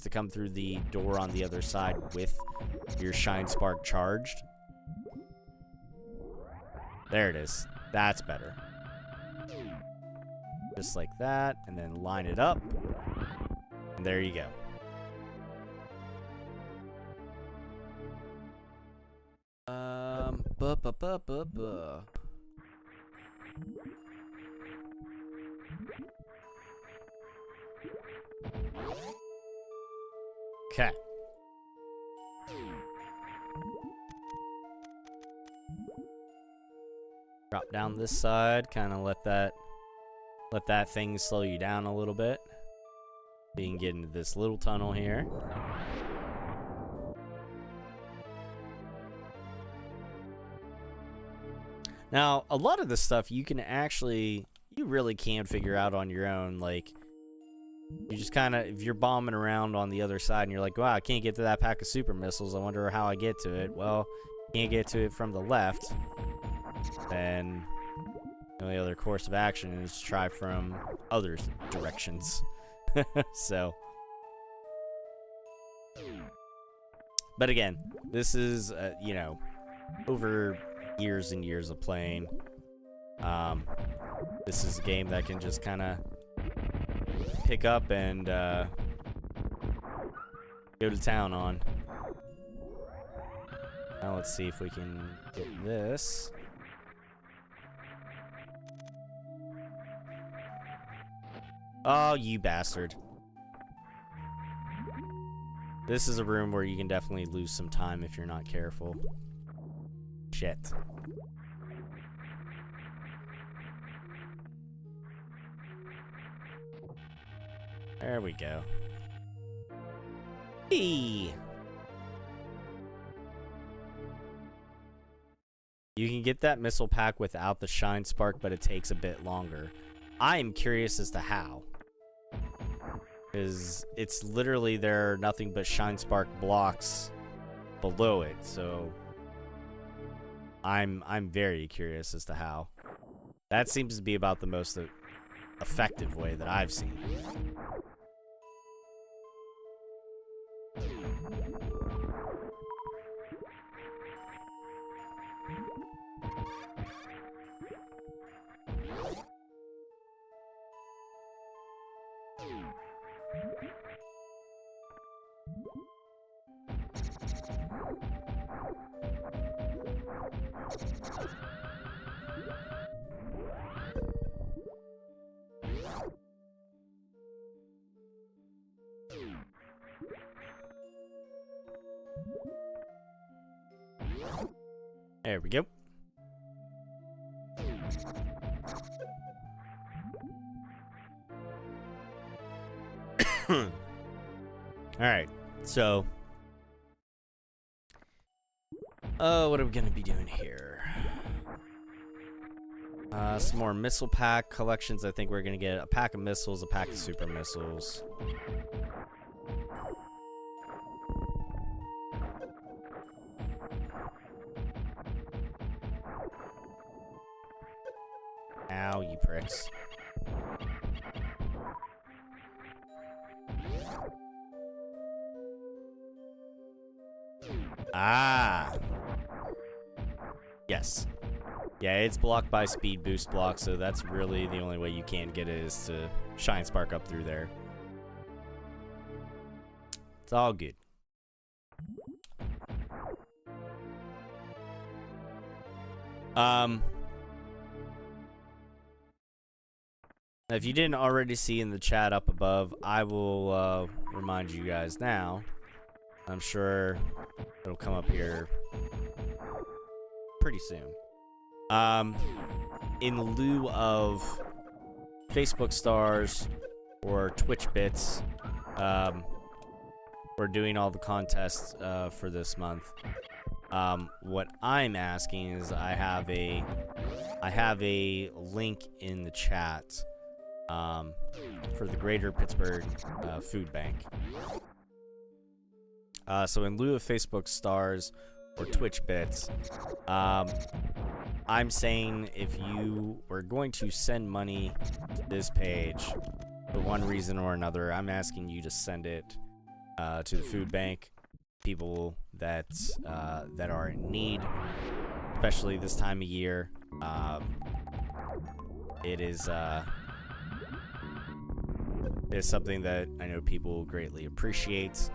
to come through the door on the other side with your Shine Spark charged. There it is. That's better. Just like that, and then line it up. And there you go. Okay. Drop down this side, kind of let that thing slow you down a little bit. So you can get into this little tunnel here. Now, a lot of this stuff you really can figure out on your own. Like, you just kind of, if you're bombing around on the other side and you're like, wow, I can't get to that pack of super missiles, I wonder how I get to it. Well, you can't get to it from the left. Then the only other course of action is to try from other directions. So, but again, this is you know, over years and years of playing. This is a game that can just kind of pick up and go to town on. Now let's see if we can get this. Oh, you bastard. This is a room where you can definitely lose some time if you're not careful. Shit. There we go. Hey. You can get that missile pack without the Shine Spark, but it takes a bit longer. I am curious as to how. Because it's literally, there are nothing but Shine Spark blocks below it, so I'm very curious as to how. That seems to be about the most effective way that I've seen. There we go. Alright, so what are we gonna be doing here? Some more missile pack collections. I think we're gonna get a pack of missiles, a pack of super missiles. Ow, you pricks. Ah. Yes. Yeah, it's blocked by speed boost block, so that's really the only way you can get it is to shine spark up through there. It's all good. If you didn't already see in the chat up above, I will remind you guys now. I'm sure it'll come up here pretty soon. In lieu of Facebook stars or Twitch bits, we're doing all the contests for this month. What I'm asking is I have a link in the chat for the Greater Pittsburgh Food Bank. So in lieu of Facebook stars or Twitch bits, I'm saying if you were going to send money to this page for one reason or another, I'm asking you to send it to the food bank. People that that are in need, especially this time of year. It is something that I know people greatly appreciate.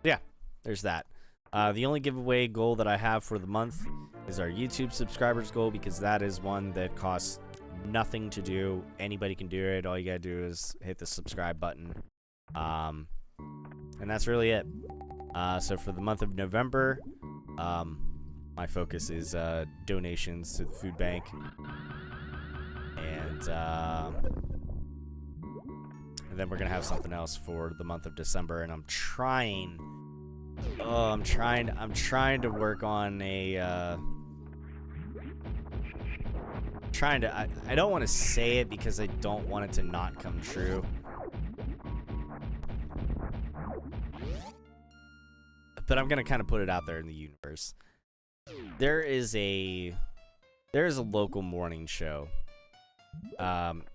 Yeah, there's that. The only giveaway goal that I have for the month is our YouTube subscribers goal, because that is one that costs nothing to do. Anybody can do it. All you gotta do is hit the subscribe button. And that's really it. So for the month of November, my focus is donations to the food bank. And then we're gonna have something else for the month of December, and I'm trying to work on a I don't want to say it because I don't want it to not come true, but I'm gonna kind of put it out there in the universe. There is a local morning show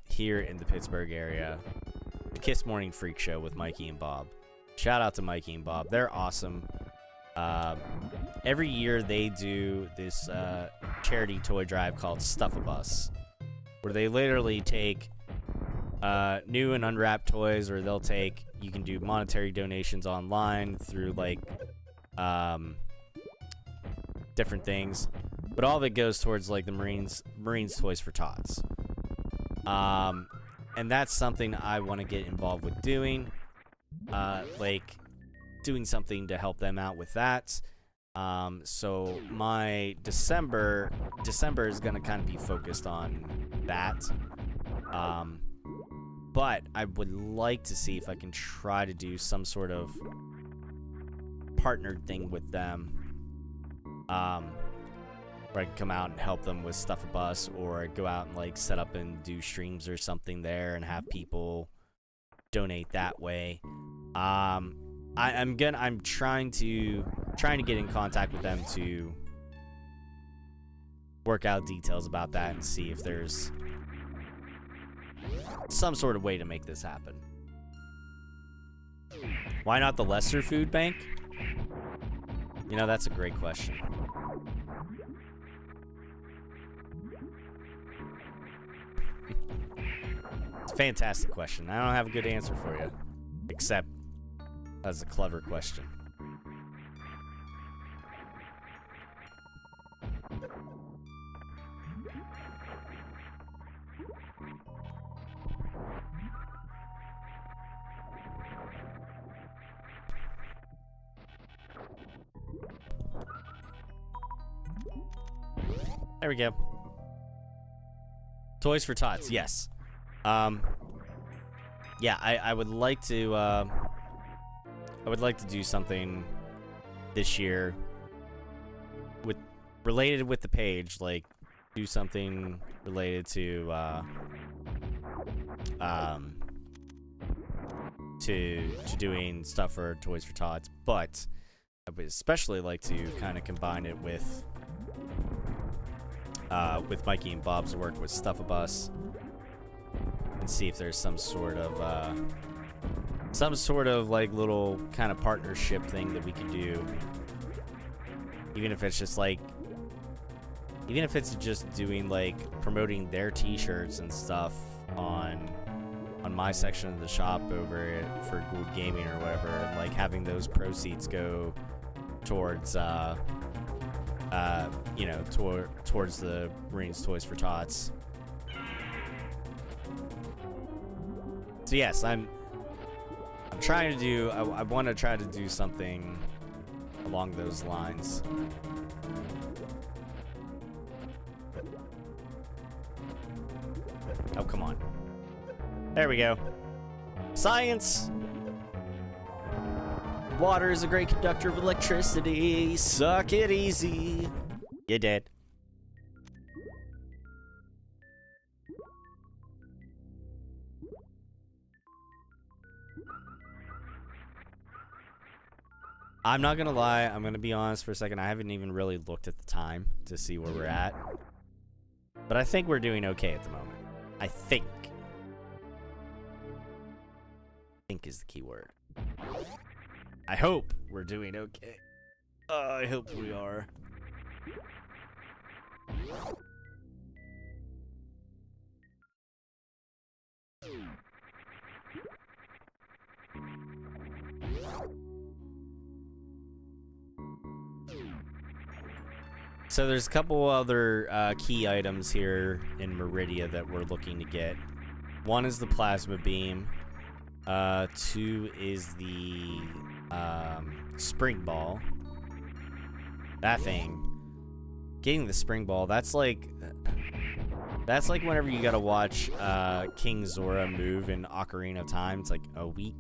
here in the Pittsburgh area, the Kiss Morning Freak Show with Mikey and Bob. Shout out to Mikey and Bob. They're awesome. Every year they do this charity toy drive called Stuff-A-Bus, where they literally take new and unwrapped toys, or you can do monetary donations online through like different things, but all of it goes towards like the Marines Toys for Tots. And that's something I want to get involved with doing. Like doing something to help them out with that. So my December is gonna kind of be focused on that. But I would like to see if I can try to do some sort of partnered thing with them. Where I can come out and help them with Stuff-A-Bus, or go out and like set up and do streams or something there and have people donate that way. I'm trying to get in contact with them to work out details about that and see if there's some sort of way to make this happen. Why not the Lesser Food Bank? You know, that's a great question. It's a fantastic question. I don't have a good answer for you, except that's a clever question. There we go. Toys for Tots, yes. Yeah, I would like to do something this year related with the page, like do something related to doing stuff for Toys for Tots, but I would especially like to kind of combine it with Mikey and Bob's work with Stuff-A-Bus and see if there's some sort of like little kind of partnership thing that we could do, even if it's just doing like promoting their t-shirts and stuff on my section of the shop over for Good Gaming or whatever, and like having those proceeds go towards towards the Marines Toys for Tots. So yes, I'm trying to do, I want to try to do something along those lines. Oh, come on. There we go. Science! Water is a great conductor of electricity. Suck it easy. You did. I'm not gonna lie, I'm gonna be honest for a second. I haven't even really looked at the time to see where we're at. But I think we're doing okay at the moment. I think. Think is the key word. I hope we're doing okay. I hope we are. So there's a couple other key items here in Meridia that we're looking to get. One is the plasma beam. 2 is the spring ball. That thing. Getting the spring ball, that's like whenever you gotta watch King Zora move in Ocarina of Time. It's like a week.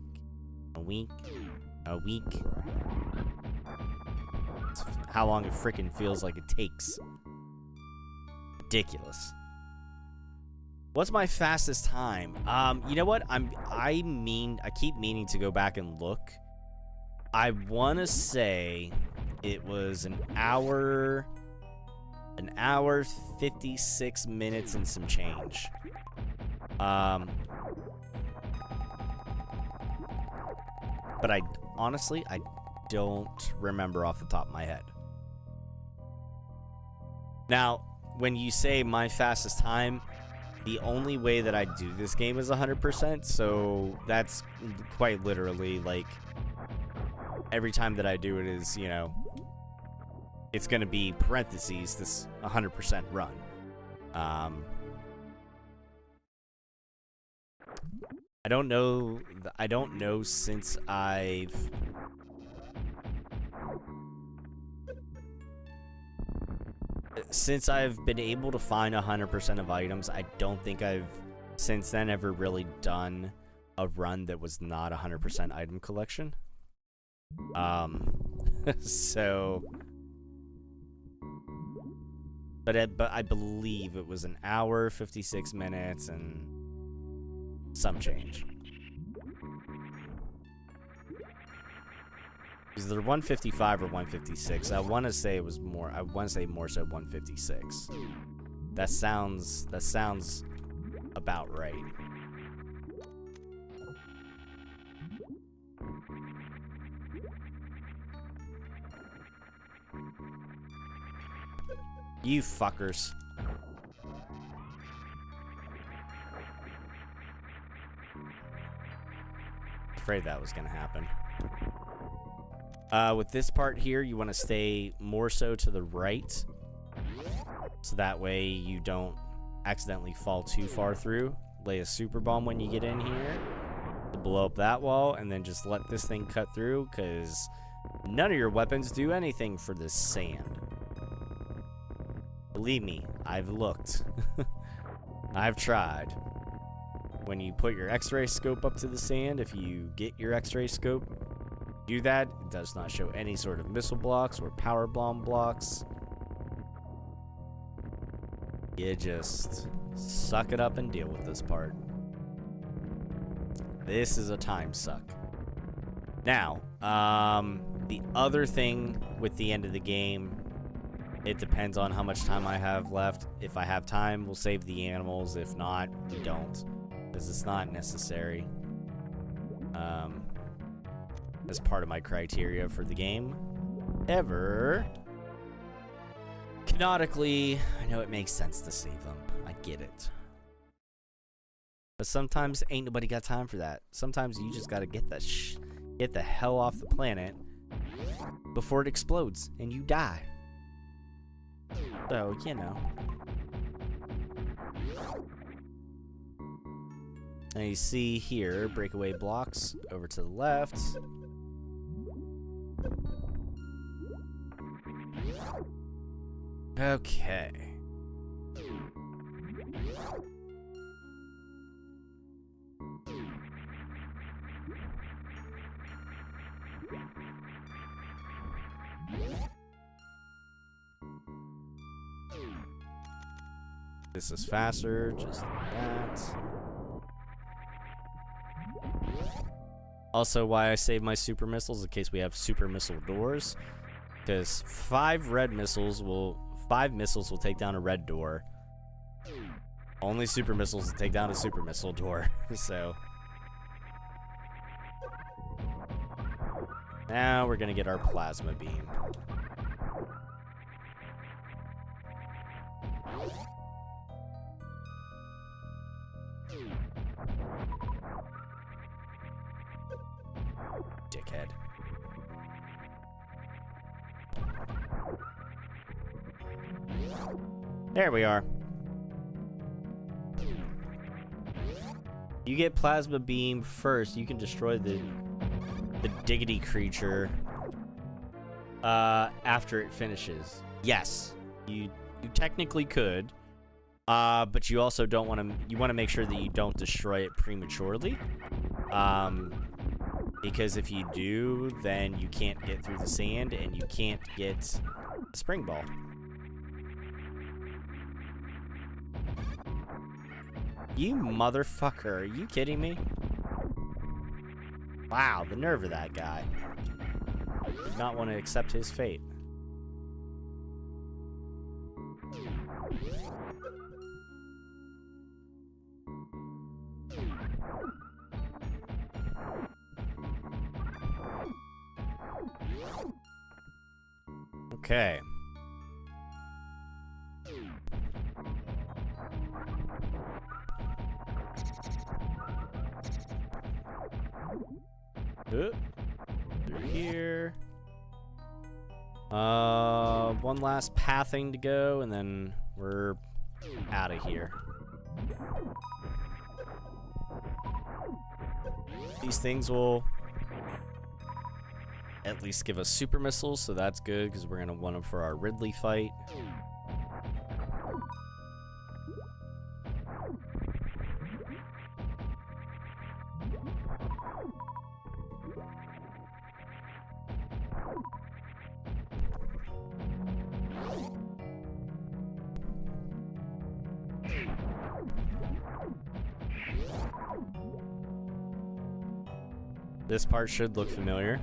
It's how long it freaking feels like it takes. Ridiculous. What's my fastest time? You know what? I keep meaning to go back and look. I want to say it was an hour 56 minutes and some change. But honestly, I don't remember off the top of my head. Now, when you say my fastest time, the only way that I do this game is 100%, so that's quite literally, like, every time that I do it is, you know, it's going to be parentheses, this 100% run. I don't know since I've been able to find 100% of items. I don't think I've since then ever really done a run that was not 100% item collection. So, but I believe it was an hour, 56 minutes, and some change. Is there 155 or 156? I want to say it was more. I want to say more so 156. That sounds about right. You fuckers. Afraid that was gonna happen. With this part here, you want to stay more so to the right, so that way you don't accidentally fall too far through. Lay a super bomb when you get in here to blow up that wall, and then just let this thing cut through, because none of your weapons do anything for this sand. Believe me, I've looked. I've tried. When you put your X-ray scope up to the sand, if you get your X-ray scope, do that. It does not show any sort of missile blocks or power bomb blocks. You just suck it up and deal with this part. This is a time suck. Now, the other thing with the end of the game, it depends on how much time I have left. If I have time, we'll save the animals. If not, we don't. Because it's not necessary. As part of my criteria for the game. Ever. Canonically, I know it makes sense to save them. I get it. But sometimes ain't nobody got time for that. Sometimes you just gotta get the hell off the planet before it explodes and you die. So, you know. And you see here, breakaway blocks over to the left. Okay. This is faster, just like that. Also, why I save my super missiles in case we have super missile doors, because 5 missiles will take down a red door. Only super missiles will take down a super missile door. So now we're gonna get our plasma beam. Dickhead. There we are. You get plasma beam first. You can destroy the diggity creature after it finishes. Yes, you technically could, but you also don't want to. You want to make sure that you don't destroy it prematurely. Because if you do, then you can't get through the sand and you can't get the spring ball. You motherfucker, are you kidding me? Wow, the nerve of that guy. Did not want to accept his fate. Okay. Through here. One last pathing to go, and then we're out of here. These things will at least give us super missiles, so that's good because we're gonna want them for our Ridley fight. This part should look familiar.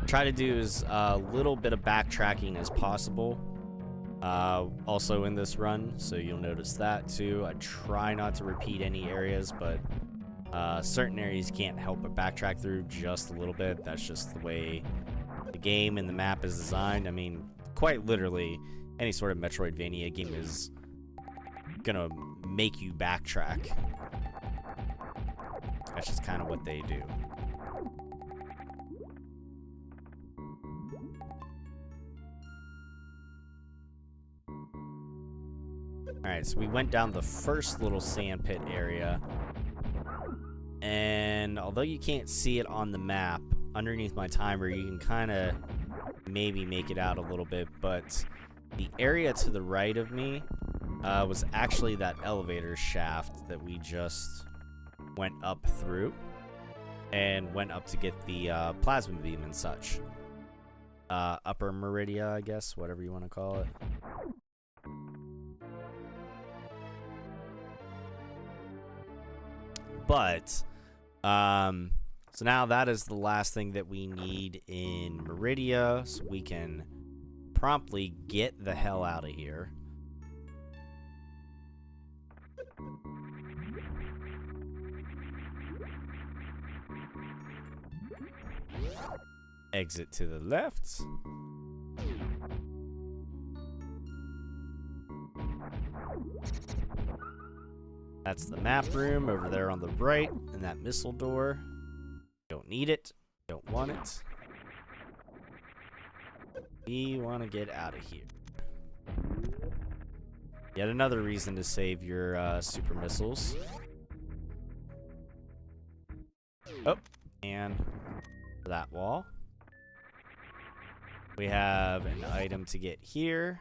Try to do as little bit of backtracking as possible. Also in this run, so you'll notice that too. I try not to repeat any areas, but certain areas you can't help but backtrack through just a little bit. That's just the way the game and the map is designed. I mean, quite literally, any sort of Metroidvania game is gonna make you backtrack. That's just kind of what they do. Alright, so we went down the first little sand pit area. And although you can't see it on the map, underneath my timer, you can kind of maybe make it out a little bit. But The area to the right of me was actually that elevator shaft that we just went up through and went up to get the plasma beam and such. Upper Meridia, I guess, whatever you want to call it. But, so now that is the last thing that we need in Meridia, so we can promptly get the hell out of here. Exit to the left. That's the map room over there on the right, and that missile door. Don't need it. Don't want it. We want to get out of here. Yet another reason to save your super missiles. Oh, and for that wall. We have an item to get here.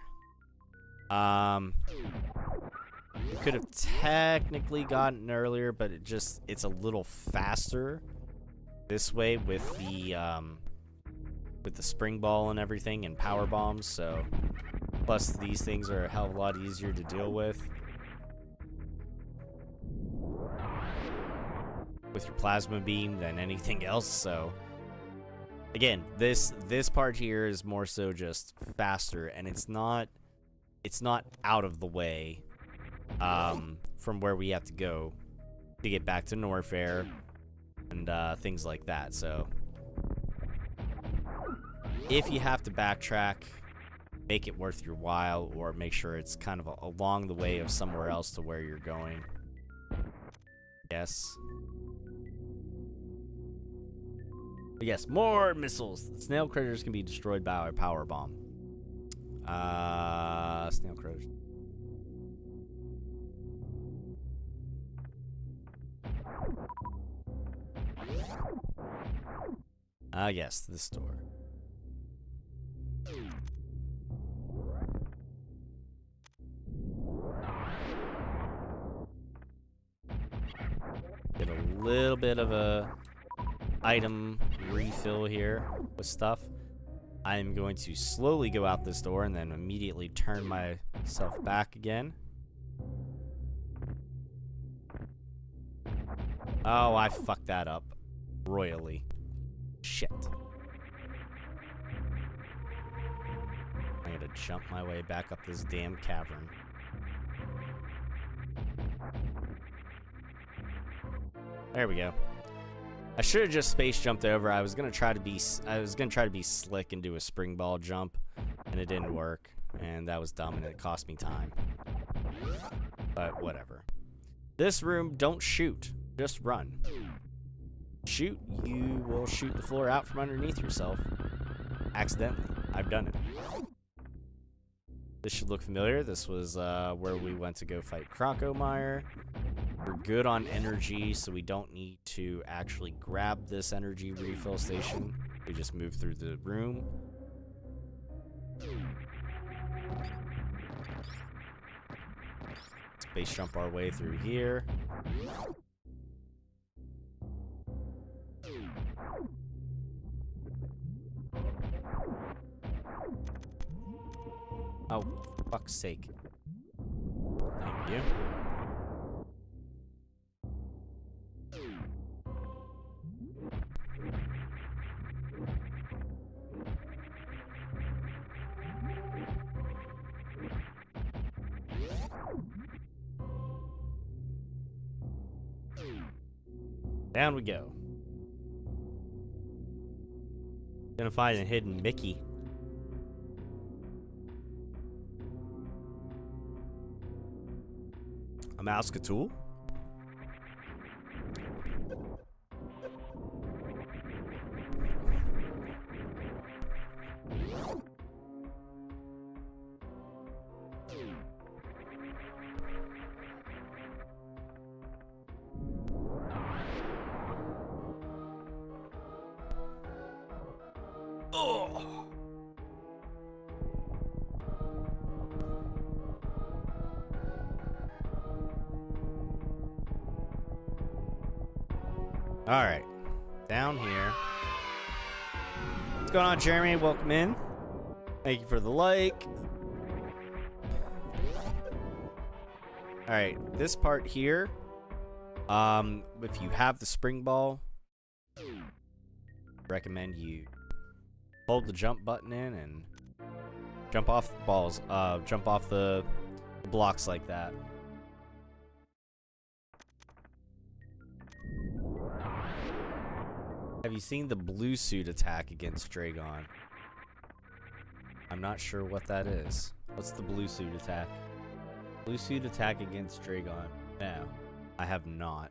We could have technically gotten earlier, but it's a little faster this way with the spring ball and everything and power bombs, so plus these things are a hell of a lot easier to deal with your plasma beam than anything else. So again, this part here is more so just faster, and it's not out of the way from where we have to go to get back to Norfair and things like that. So if you have to backtrack, make it worth your while, or make sure it's kind of along the way of somewhere else to where you're going. Yes. But yes, more missiles. Snail critters can be destroyed by a power bomb. Snail critters. Yes, this door. Get a little bit of a item refill here with stuff. I'm going to slowly go out this door and then immediately turn myself back again. Oh, I fucked that up royally. Shit. I'm gonna jump my way back up this damn cavern. There we go. I should have just space jumped over. I was gonna try to be slick and do a spring ball jump, and it didn't work, and that was dumb, and it cost me time. But whatever. This room, don't shoot. Just run. Shoot, you will shoot the floor out from underneath yourself. Accidentally. I've done it. This should look familiar. This was where we went to go fight Crocomire. We're good on energy, so we don't need to actually grab this energy refill station. We just move through the room. Space jump our way through here. Oh, fuck's sake. Thank you. Down we go. Gonna find a hidden Mickey. A Mousketool. Alright. Down here. What's going on, Jeremy? Welcome in. Thank you for the like. Alright, this part here. If you have the spring ball, recommend you hold the jump button in and jump off the balls, jump off the blocks like that. Have you seen the blue suit attack against Dragon? I'm not sure what that is. What's the blue suit attack? Blue suit attack against Dragon. No, I have not.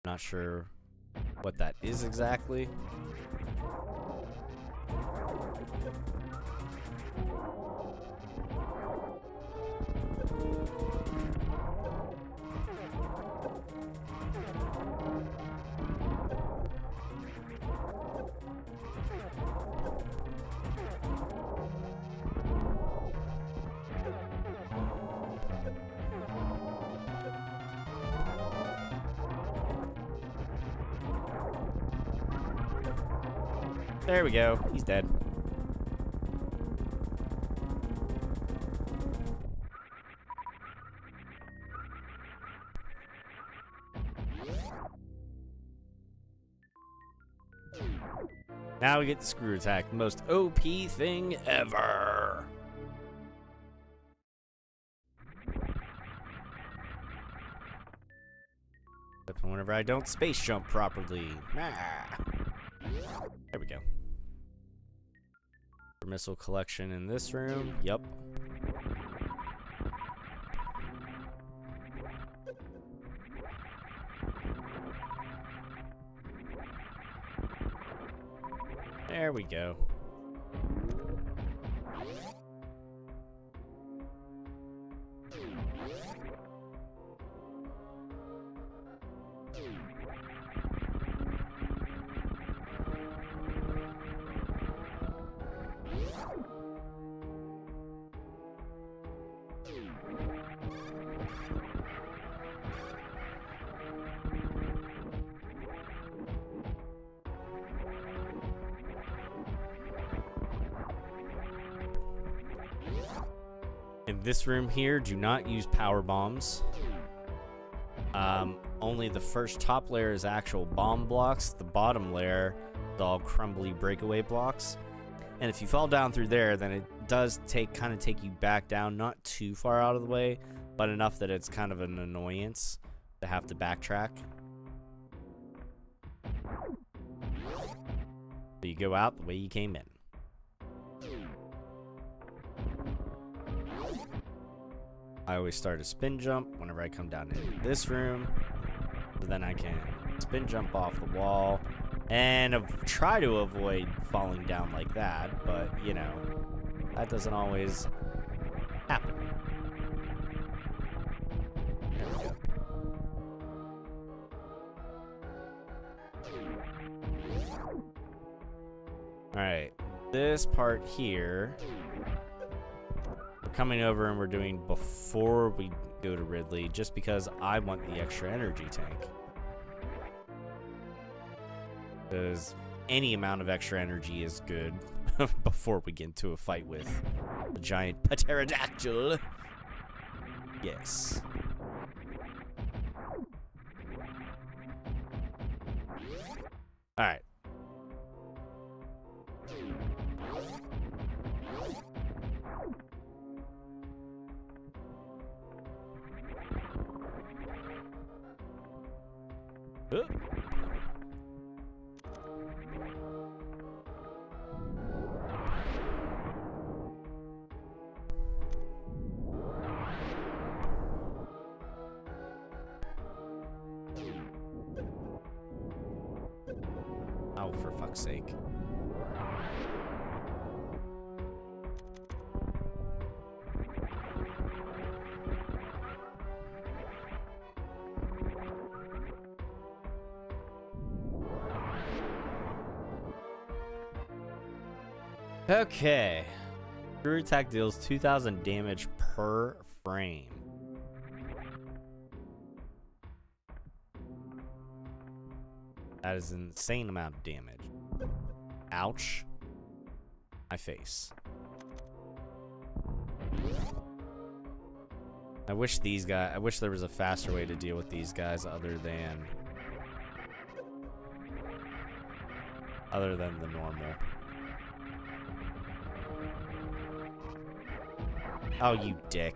Not sure what that is exactly. There we go. He's dead. Now we get the screw attack, the most OP thing ever. Except whenever I don't space jump properly. There we go. Missile collection in this room. Yup. There we go. In this room here, do not use power bombs. Only the first top layer is actual bomb blocks. The bottom layer is all crumbly breakaway blocks. And if you fall down through there, then it does kind of take you back down, not too far out of the way, but enough that it's kind of an annoyance to have to backtrack. So you go out the way you came in. I always start a spin jump whenever I come down into this room. So then I can spin jump off the wall and try to avoid falling down like that. But, you know, that doesn't always happen. There we go. Alright, this part here, we're coming over and we're doing before we go to Ridley, just because I want the extra energy tank. Because any amount of extra energy is good before we get into a fight with the giant pterodactyl. Yes. Alright. Oh, for fuck's sake. Okay. Screw attack deals 2,000 damage per frame. That is an insane amount of damage. Ouch. My face. I wish there was a faster way to deal with these guys other than the normal. Oh, you dick.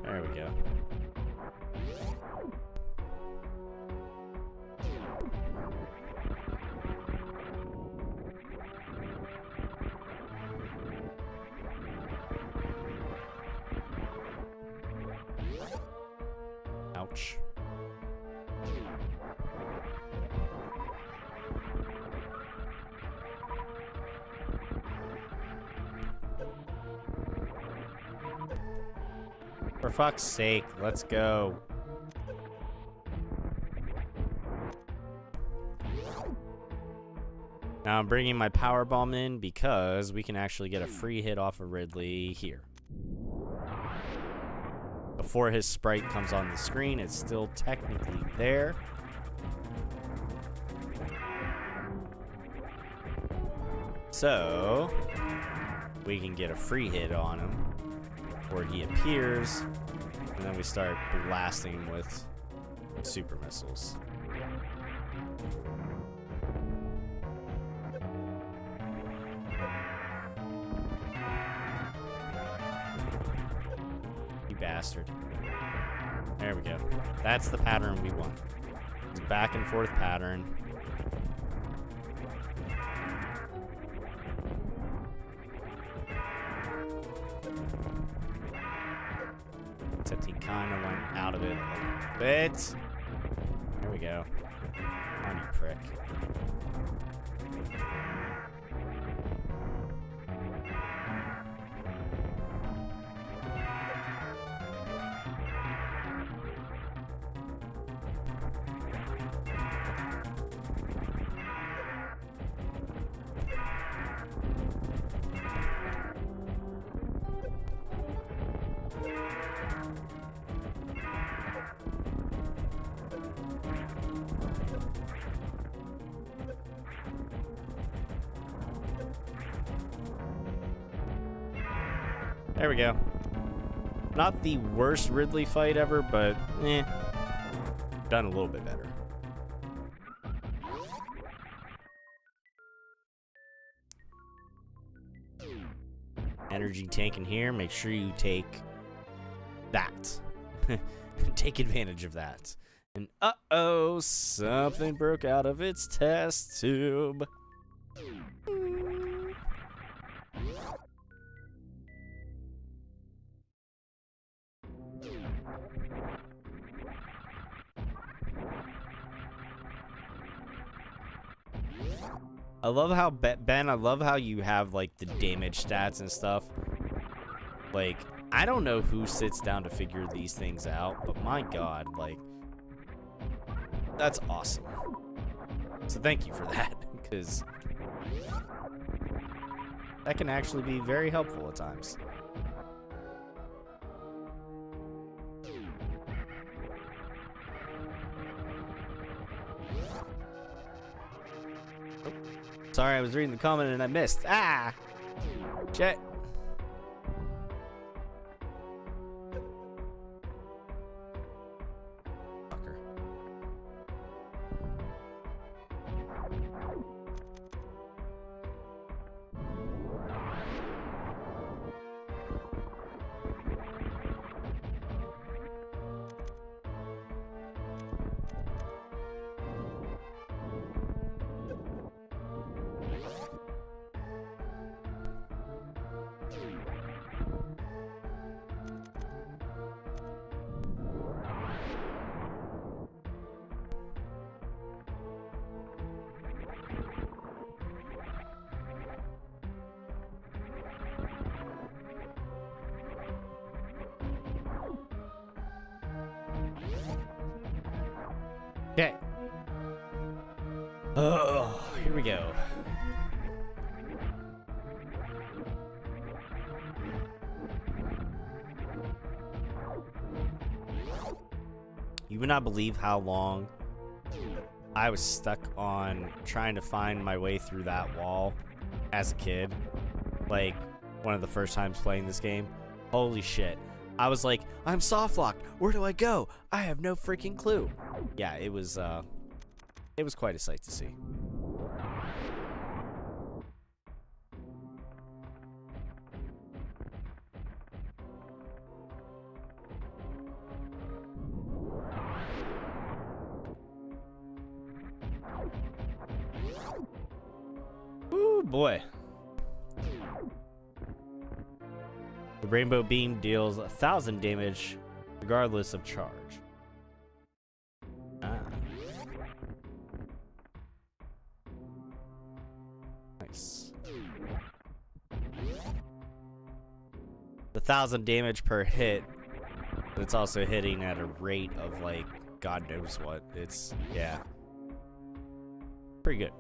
There we go. Ouch. For fuck's sake, let's go. Now I'm bringing my power bomb in because we can actually get a free hit off of Ridley here. Before his sprite comes on the screen, it's still technically there. So we can get a free hit on him where he appears, and then we start blasting him with super missiles. You bastard. There we go. That's the pattern we want. It's a back and forth pattern. Except he kind of went out of it a little bit. There we go. On you prick. There we go. Not the worst Ridley fight ever, but done a little bit better. Energy tank in here. Make sure you take that. Take advantage of that. And uh-oh, something broke out of its test tube. I love how, Ben, I love how you have, like, the damage stats and stuff. Like, I don't know who sits down to figure these things out, but my God, like, that's awesome. So thank you for that, because that can actually be very helpful at times. Sorry, I was reading the comment and I missed. Ah! Shit. Fucker. Okay. Oh, here we go. You would not believe how long I was stuck on trying to find my way through that wall as a kid. Like, one of the first times playing this game. Holy shit. I was like, I'm soft locked. Where do I go? I have no freaking clue. Yeah, it was quite a sight to see. Ooh, boy. The rainbow beam deals 1,000 damage regardless of charge. Ah. Nice. 1,000 damage per hit, but it's also hitting at a rate of like God knows what. It's, yeah. Pretty good.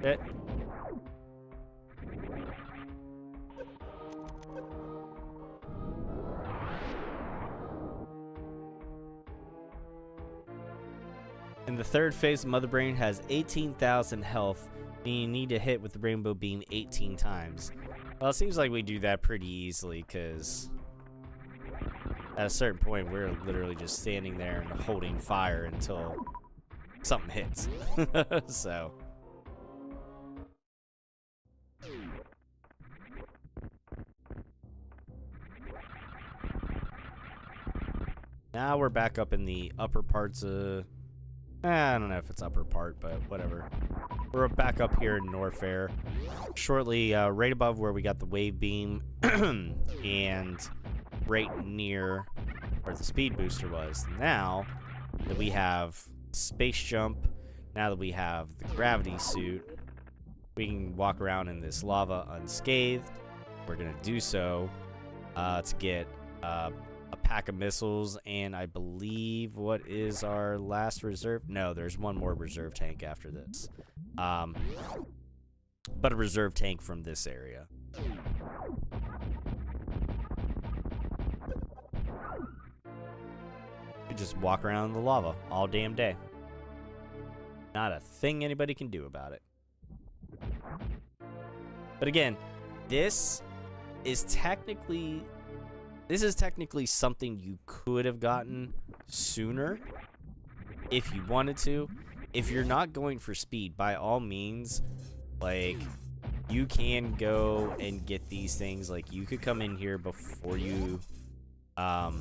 Hit. In the third phase, Mother Brain has 18,000 health, and you need to hit with the rainbow beam 18 times. Well, it seems like we do that pretty easily, because at a certain point, we're literally just standing there and holding fire until something hits. So. Now we're back up in the upper parts of... I don't know if it's upper part, but whatever. We're back up here in Norfair. Shortly, right above where we got the wave beam, and right near where the speed booster was. Now that we have space jump, now that we have the gravity suit, we can walk around in this lava unscathed. We're gonna do so to get a pack of missiles, and I believe what is our last reserve? No, there's one more reserve tank after this. But a reserve tank from this area. You just walk around in the lava all damn day. Not a thing anybody can do about it. But again, this is technically something you could have gotten sooner if you wanted to. If you're not going for speed, by all means, like, you can go and get these things. Like, you could come in here before you have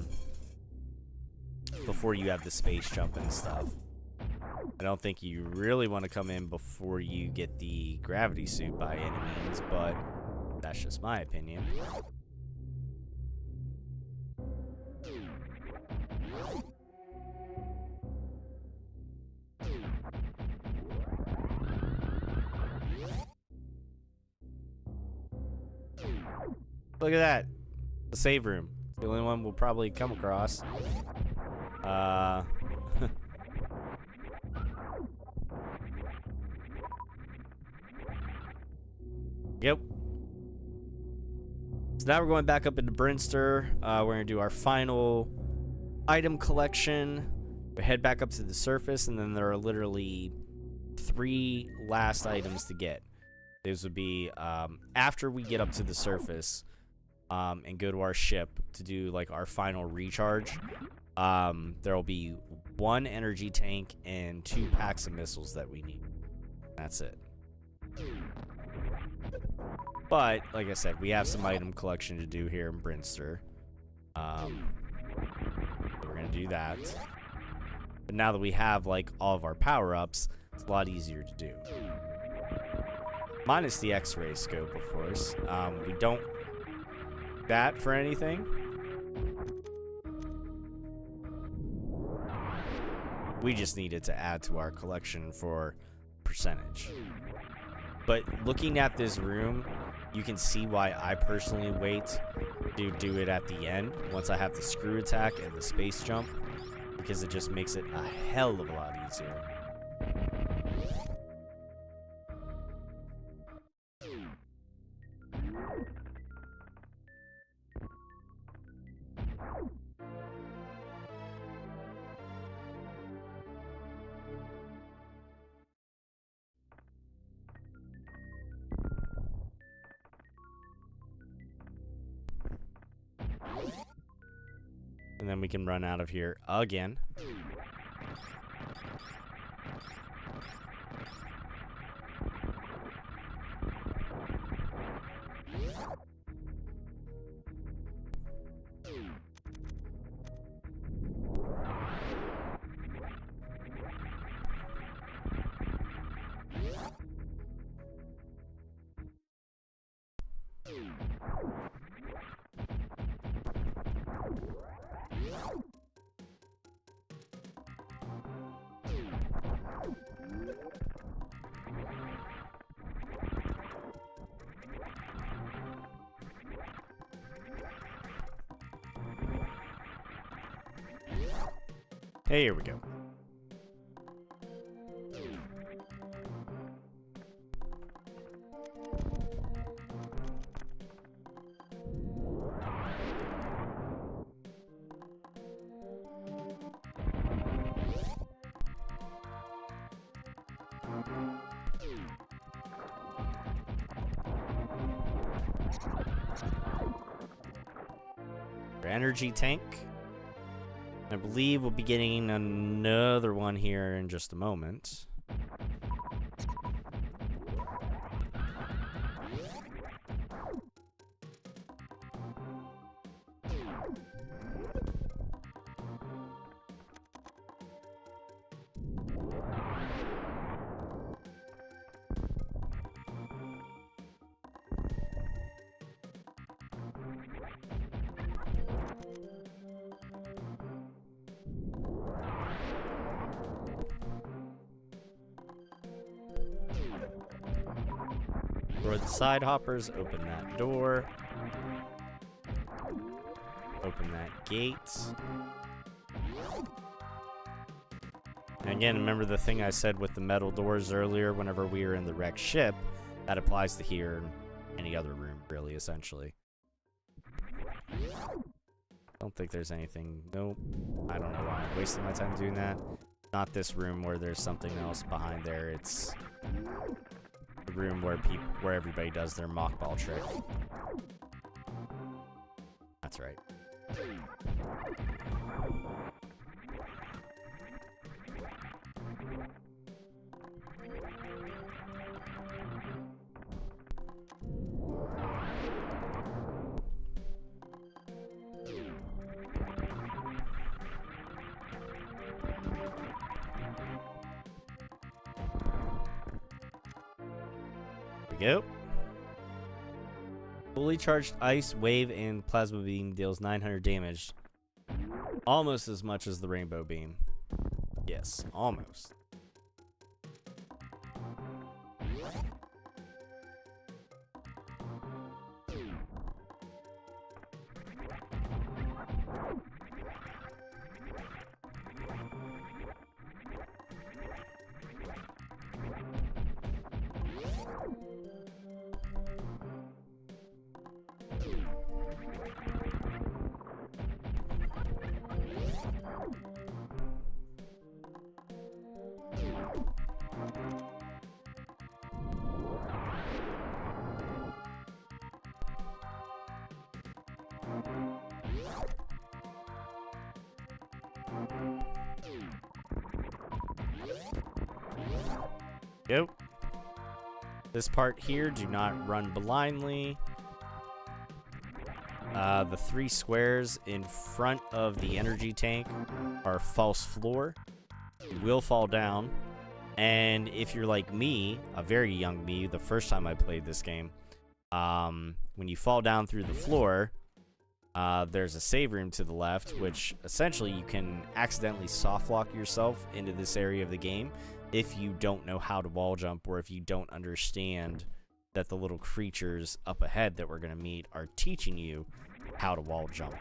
the space jump and stuff. I don't think you really want to come in before you get the gravity suit by any means, but that's just my opinion. Look at that. The save room. The only one we'll probably come across. Yep. So now we're going back up into Brinster. We're going to do our final item collection. We head back up to the surface, and then there are literally 3 last items to get. Those would be after we get up to the surface and go to our ship to do like our final recharge. There will be 1 energy tank and 2 packs of missiles that we need. That's it. But like I said, we have some item collection to do here in Brinster. We're gonna do that. But now that we have like all of our power-ups, it's a lot easier to do. Minus the X-ray scope, of course. We don't that for anything. We just needed to add to our collection for percentage. But looking at this room, you can see why I personally wait to do it at the end once I have the screw attack and the space jump. because it just makes it a hell of a lot easier. And then we can run out of here again. Hey, here we go. Our energy tank. I believe we'll be getting another one here in just a moment. Destroy the side hoppers, open that door. Open that gate. And again, remember the thing I said with the metal doors earlier whenever we were in the wrecked ship? That applies to here and any other room, really, essentially. Don't think there's anything. Nope. I don't know why I'm wasting my time doing that. Not this room where there's something else behind there. It's the room where everybody does their mock ball trick. That's right. Go. Fully charged ice, wave, and plasma beam deals 900 damage. Almost as much as the rainbow beam. Yes, almost. Go. This part here, do not run blindly. The 3 squares in front of the energy tank are false floor. You will fall down. And if you're like me, a very young me, the first time I played this game, when you fall down through the floor, there's a save room to the left, which essentially you can accidentally soft lock yourself into this area of the game if you don't know how to wall jump, or if you don't understand that the little creatures up ahead that we're going to meet are teaching you how to wall jump.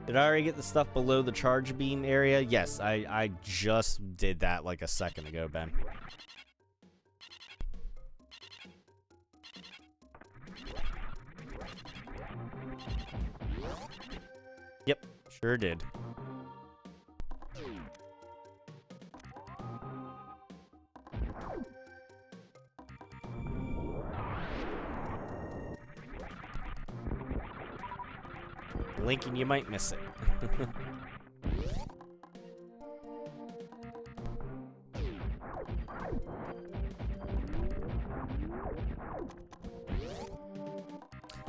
Did I already get the stuff below the charge beam area? Yes, I just did that like a second ago, Ben. Yep, sure did. Blinking, you might miss it.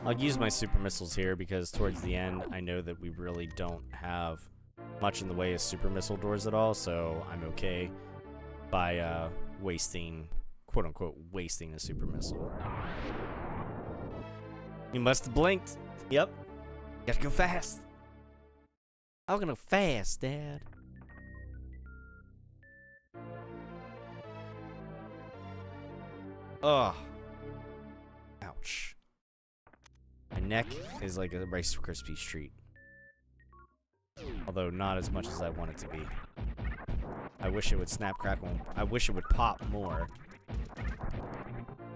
I'll use my super missiles here because towards the end, I know that we really don't have much in the way of super missile doors at all, so I'm okay by wasting, quote-unquote, wasting a super missile. You must have blinked. Yep. Gotta go fast. I'm gonna go fast, Dad. Ugh. Ouch. My neck is like a Rice Krispies treat. Although not as much as I want it to be. I wish it would snap, crackle. I wish it would pop more.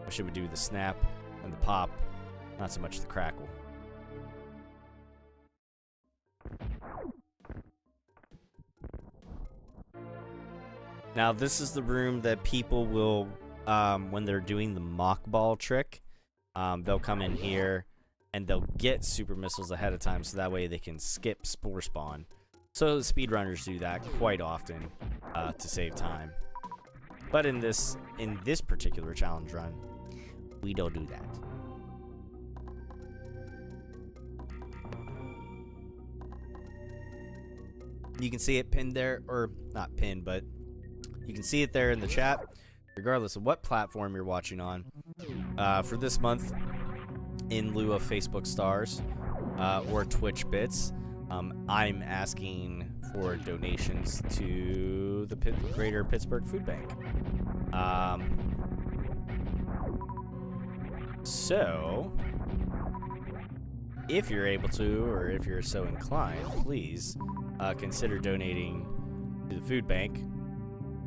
Wish it would do the snap and the pop, not so much the crackle. Now this is the room that people will, when they're doing the mock ball trick, they'll come in here and they'll get super missiles ahead of time so that way they can skip spore spawn. So speedrunners do that quite often to save time. But in this particular challenge run, we don't do that. You can see it pinned there, or not pinned, but you can see it there in the chat, regardless of what platform you're watching on. For this month, in lieu of Facebook stars or Twitch bits, I'm asking for donations to the Greater Pittsburgh Food Bank. So, if you're able to, or if you're so inclined, please consider donating to the food bank,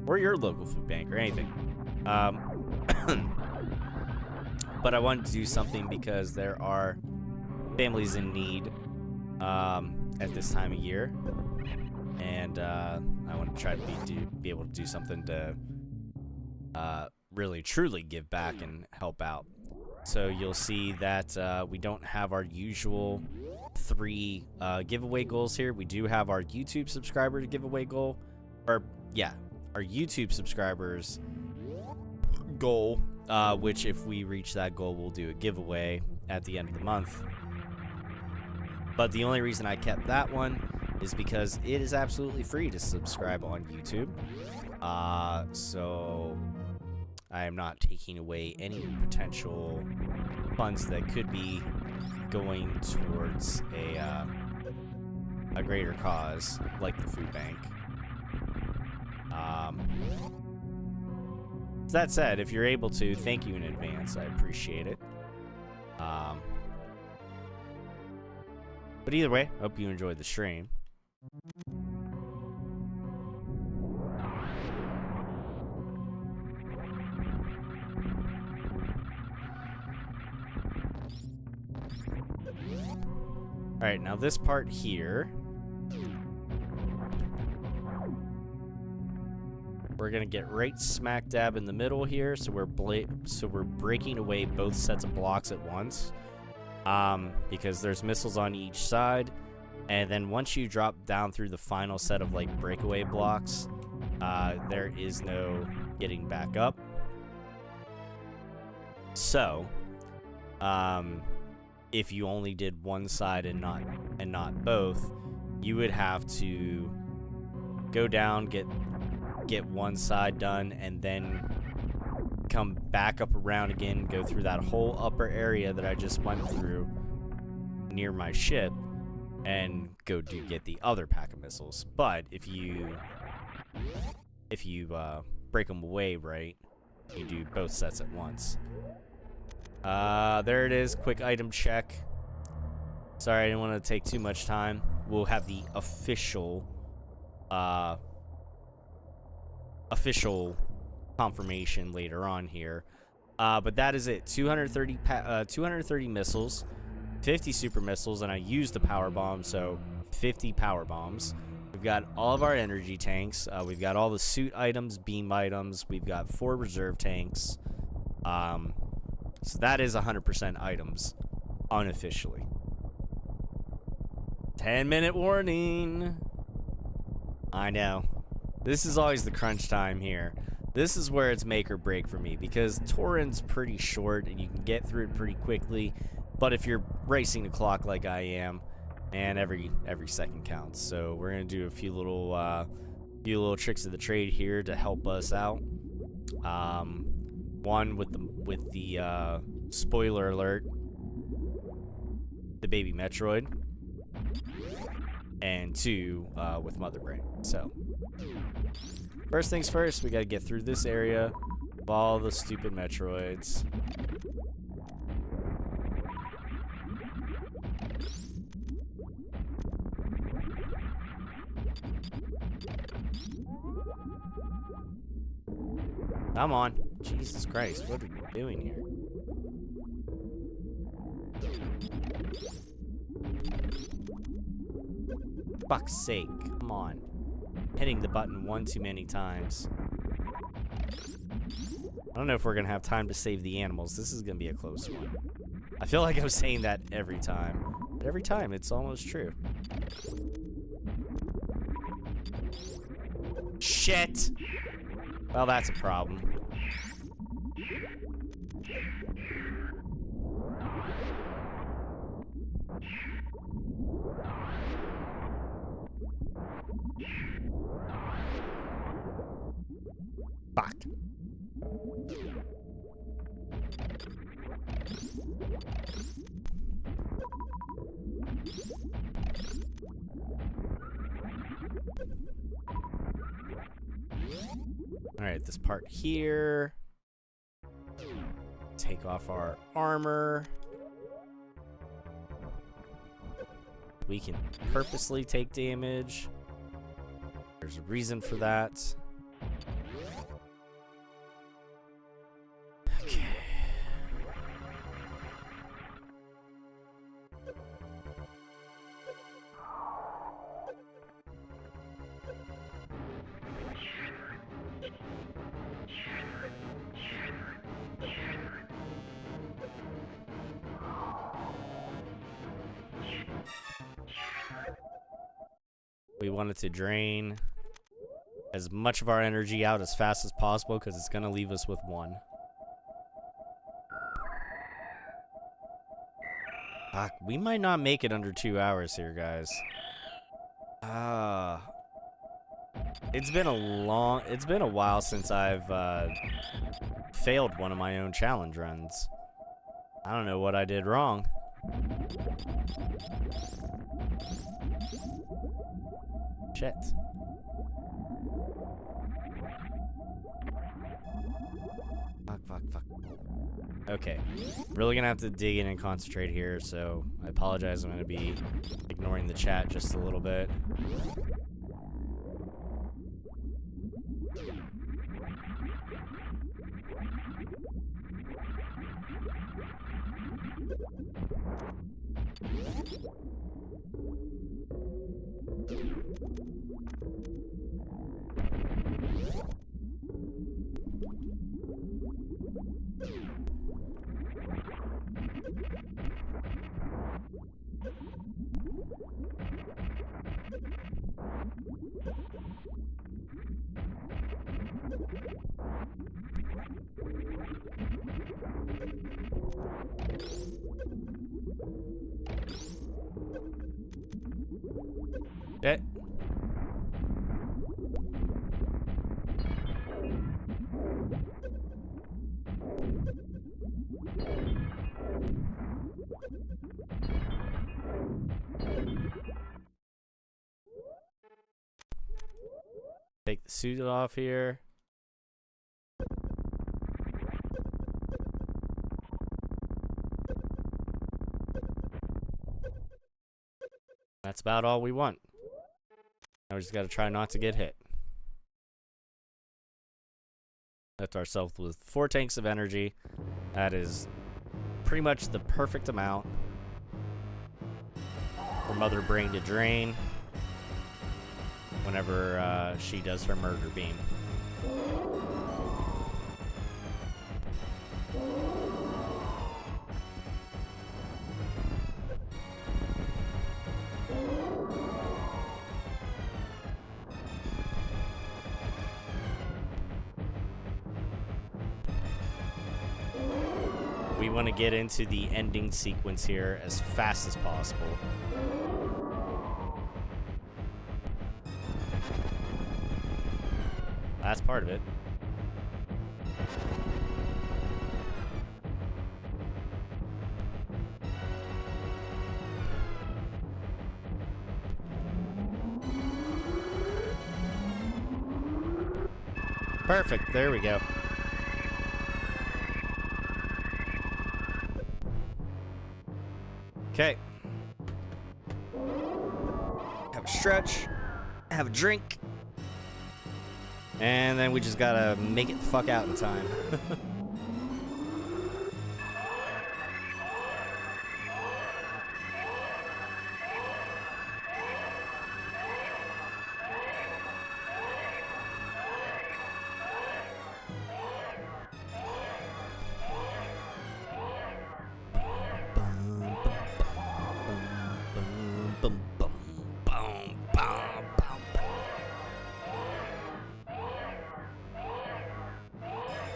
or your local food bank, or anything. But I wanted to do something because there are families in need at this time of year, and I want to try to be able to do something to really truly give back and help out. So you'll see that we don't have our usual 3 giveaway goals here. We do have our YouTube subscriber giveaway goal, or yeah, our YouTube subscribers goal, which if we reach that goal, we'll do a giveaway at the end of the month. But the only reason I kept that one is because it is absolutely free to subscribe on YouTube. So I am not taking away any potential funds that could be going towards a greater cause like the food bank. That said, if you're able to, thank you in advance. I appreciate it. But either way, hope you enjoyed the stream. Alright, now this part here, we're gonna get right smack dab in the middle here, so we're breaking away both sets of blocks at once, because there's missiles on each side, and then once you drop down through the final set of like breakaway blocks, there is no getting back up. So, if you only did one side and not both, you would have to go down, get one side done, and then come back up around again, go through that whole upper area that I just went through near my ship, and go get the other pack of missiles. But if you break them away right, you do both sets at once. There it is. Quick item check. Sorry, I didn't want to take too much time. We'll have the official confirmation later on here. But that is it. 230 missiles, 50 super missiles, and I used the power bomb, so 50 power bombs. We've got all of our energy tanks. We've got all the suit items, beam items. We've got 4 reserve tanks. So that is 100% items, unofficially. 10-minute warning. I know. This is always the crunch time here. This is where it's make or break for me, because Torrent's pretty short and you can get through it pretty quickly. But if you're racing the clock like I am, and every second counts. So we're gonna do a few little tricks of the trade here to help us out. One with the spoiler alert, the baby Metroid, and 2 with Mother Brain. So first things first, we gotta get through this area of all the stupid Metroids. Come on. Jesus Christ, what are we doing here? Fuck's sake, come on. Hitting the button one too many times. I don't know if we're gonna have time to save the animals. This is gonna be a close one. I feel like I'm saying that every time. But every time, it's almost true. Shit! Well, that's a problem. Fuck. Alright, this part here. Take off our armor. We can purposely take damage. There's a reason for that. Okay. We wanted to drain as much of our energy out as fast as possible because it's going to leave us with 1. Fuck, we might not make it under 2 hours here, guys. It's been a while since I've failed one of my own challenge runs. I don't know what I did wrong. Shit. Fuck. Okay. Really gonna have to dig in and concentrate here, so I apologize. I'm gonna be ignoring the chat just a little bit. Okay. Take the suit off here. That's about all we want. Now we just gotta try not to get hit. Left ourselves with 4 tanks of energy. That is pretty much the perfect amount for Mother Brain to drain whenever she does her murder beam. We want to get into the ending sequence here as fast as possible. That's part of it. Perfect. There we go. Okay. Have a stretch. Have a drink. And then we just gotta make it the fuck out in time.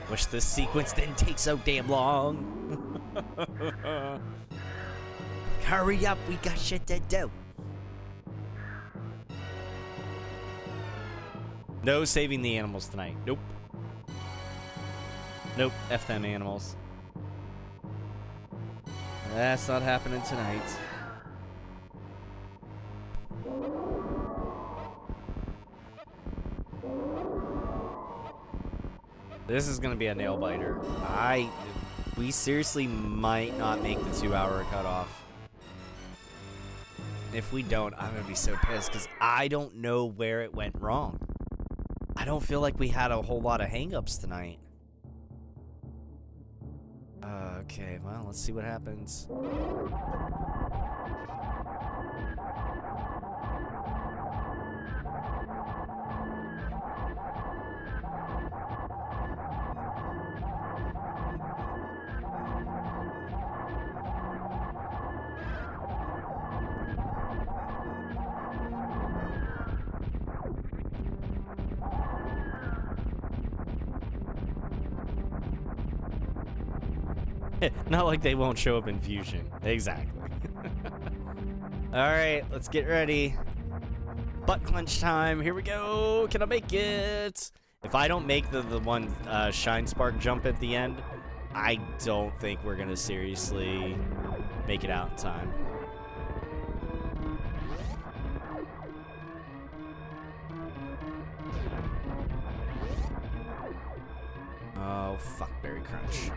Wish this sequence didn't take so damn long. Hurry up, we got shit to do. No saving the animals tonight. Nope. Nope, F them animals. That's not happening tonight. This is gonna be a nail biter. We seriously might not make the 2-hour cutoff. If we don't, I'm gonna be so pissed because I don't know where it went wrong. I don't feel like we had a whole lot of hang-ups tonight. Okay, well, let's see what happens. Not like they won't show up in Fusion. Exactly. Alright, let's get ready. Butt clench time. Here we go. Can I make it? If I don't make the one Shine Spark jump at the end, I don't think we're going to seriously make it out in time. Oh, fuck Berry Crunch.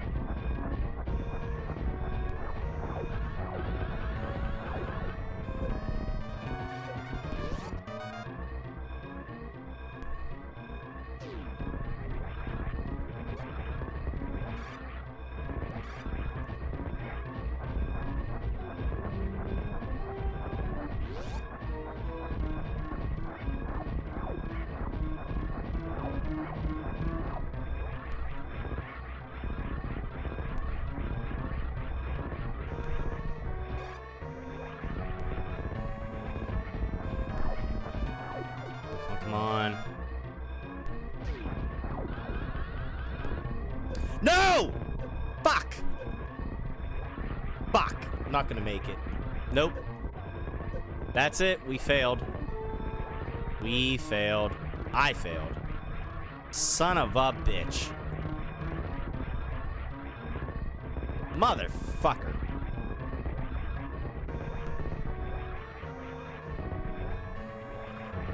Come on. No! Fuck! Fuck. I'm not gonna make it. Nope. That's it. We failed. We failed. I failed. Son of a bitch. Motherfucker.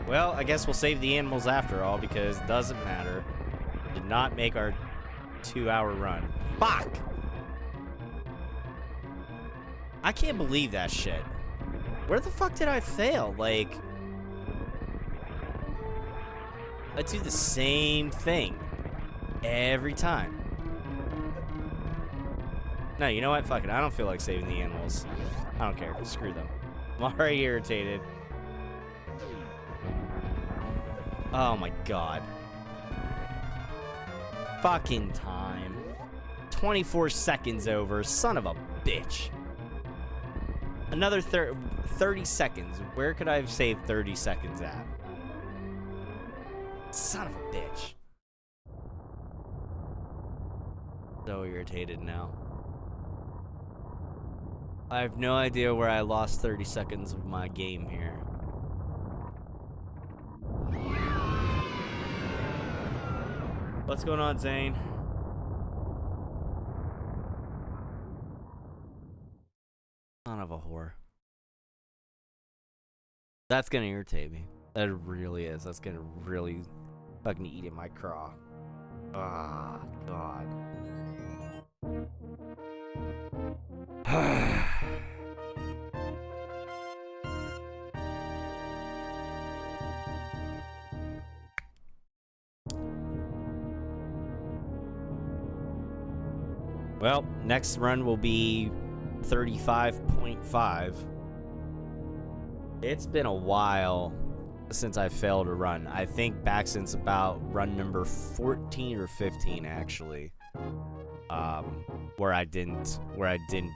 Well, I guess we'll save the animals after all because it doesn't matter. Did not make our 2-hour run. Fuck! I can't believe that shit. Where the fuck did I fail? Like, I do the same thing every time. No, you know what? Fuck it. I don't feel like saving the animals. I don't care. Screw them. I'm already irritated. Oh my god. Fucking time. 24 seconds over. Son of a bitch. Another 30 seconds. Where could I have saved 30 seconds at? Son of a bitch. So irritated now. I have no idea where I lost 30 seconds of my game here. What's going on, Zane? Son of a whore. That's gonna irritate me. That really is. That's gonna really fucking eat in my craw. Ah, God. Well, next run will be 35.5. It's been a while since I failed a run. I think back since about run number 14 or 15 actually. Where I didn't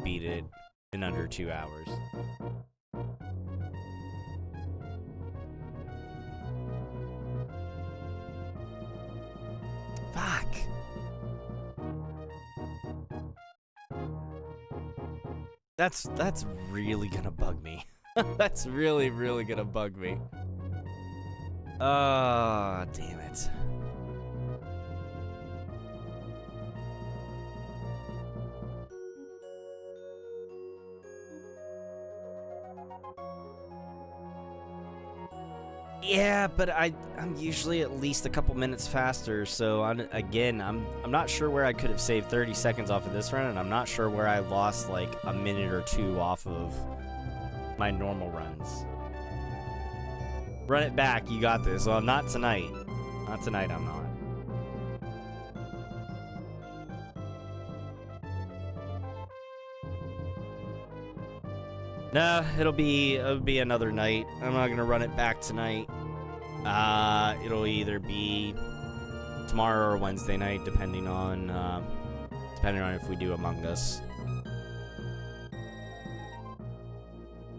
beat it in under 2 hours. Fuck. That's really gonna bug me. That's really gonna bug me. Ah, damn it. Yeah, but I'm usually at least a couple minutes faster, so I'm not sure where I could have saved 30 seconds off of this run, and I'm not sure where I lost like a minute or two off of my normal runs. Run it back, you got this. Well, not tonight. Not tonight, I'm not. No, it'll be another night. I'm not gonna run it back tonight. It'll either be tomorrow or Wednesday night, depending on if we do Among Us.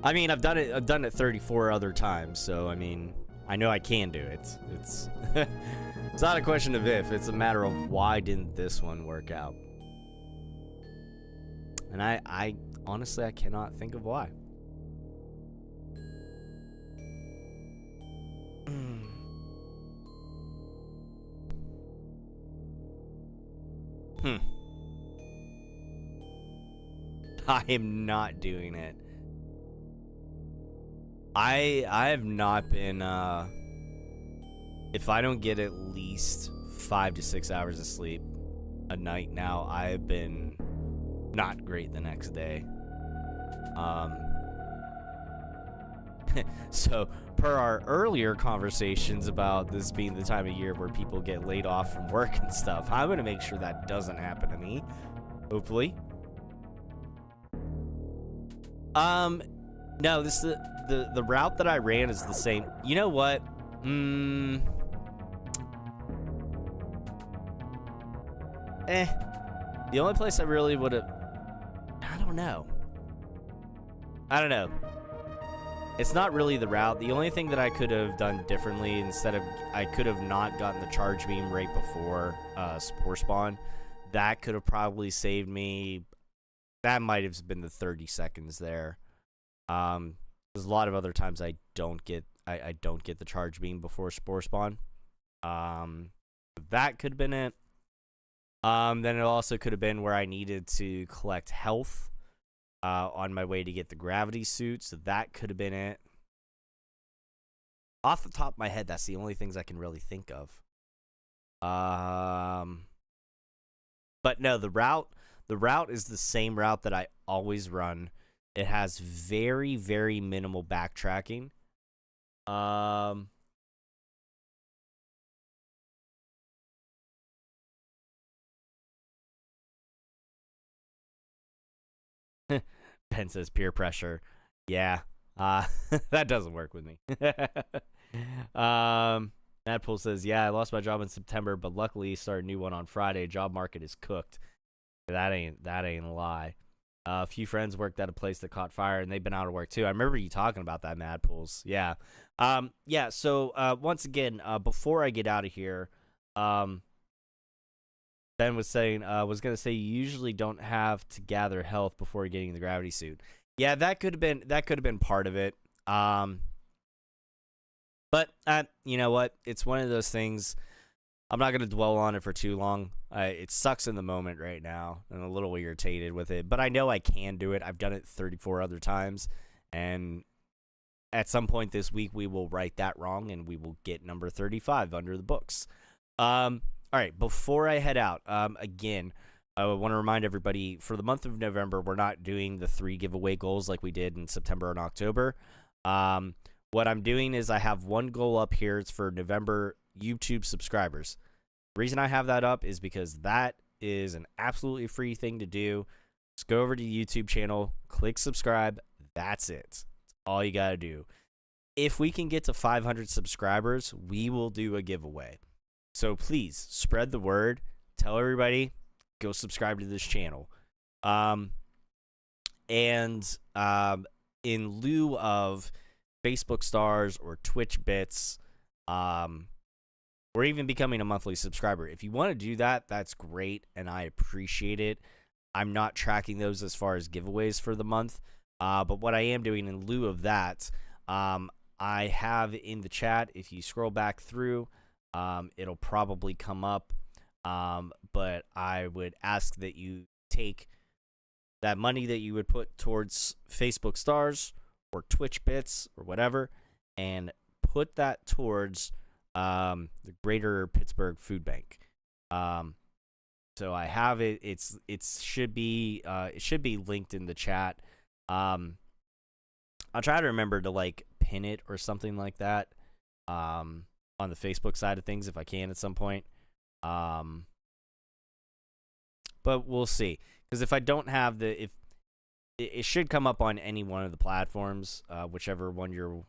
I mean, I've done it 34 other times, so I mean, I know I can do it. It's it's not a question of if, it's a matter of why didn't this one work out. And I honestly I cannot think of why. I am not doing it. I have not been if I don't get at least 5 to 6 hours of sleep a night now, I've been not great the next day. So per our earlier conversations about this being the time of year where people get laid off from work and stuff, I'm gonna make sure that doesn't happen to me. Hopefully. No, this is the route that I ran is the same. You know what? The only place I really would have, I don't know. It's not really the route. The only thing that I could have done differently, I could have not gotten the charge beam right before Spore Spawn. That could have probably saved me. That might have been the 30 seconds there. There's a lot of other times I don't get the charge beam before Spore Spawn. That could have been it. Then it also could have been where I needed to collect health on my way to get the gravity suit, so that could have been it. Off the top of my head, that's the only things I can really think of. But no, the route is the same route that I always run. It has very, very minimal backtracking. Ben says peer pressure. Yeah. That doesn't work with me. Madpool says, yeah, I lost my job in September, but luckily started a new one on Friday. Job market is cooked. That ain't a lie. A few friends worked at a place that caught fire, and they've been out of work too. I remember you talking about that, Madpools. Yeah. Yeah. So once again, before I get out of here, Ben was saying, was gonna say you usually don't have to gather health before getting the gravity suit. Yeah, that could have been part of it. But you know what? It's one of those things. I'm not gonna dwell on it for too long. It sucks in the moment right now. I'm a little irritated with it, but I know I can do it. I've done it 34 other times, and at some point this week we will right that wrong, and we will get number 35 under the books. All right, before I head out, again, I want to remind everybody, for the month of November, we're not doing the 3 giveaway goals like we did in September and October. What I'm doing is I have one goal up here. It's for November YouTube subscribers. The reason I have that up is because that is an absolutely free thing to do. Just go over to the YouTube channel, click subscribe. That's it. That's all you got to do. If we can get to 500 subscribers, we will do a giveaway. So please spread the word. Tell everybody, go subscribe to this channel. In lieu of Facebook stars or Twitch bits, or even becoming a monthly subscriber, if you want to do that, that's great, and I appreciate it. I'm not tracking those as far as giveaways for the month, but what I am doing in lieu of that, I have in the chat, if you scroll back through, it'll probably come up, but I would ask that you take that money that you would put towards Facebook stars or Twitch bits or whatever, and put that towards the Greater Pittsburgh Food Bank. So I have it. It should be linked in the chat. I'll try to remember to like pin it or something like that on the Facebook side of things if I can at some point. But we'll see, because if I don't have it should come up on any one of the platforms, whichever one you're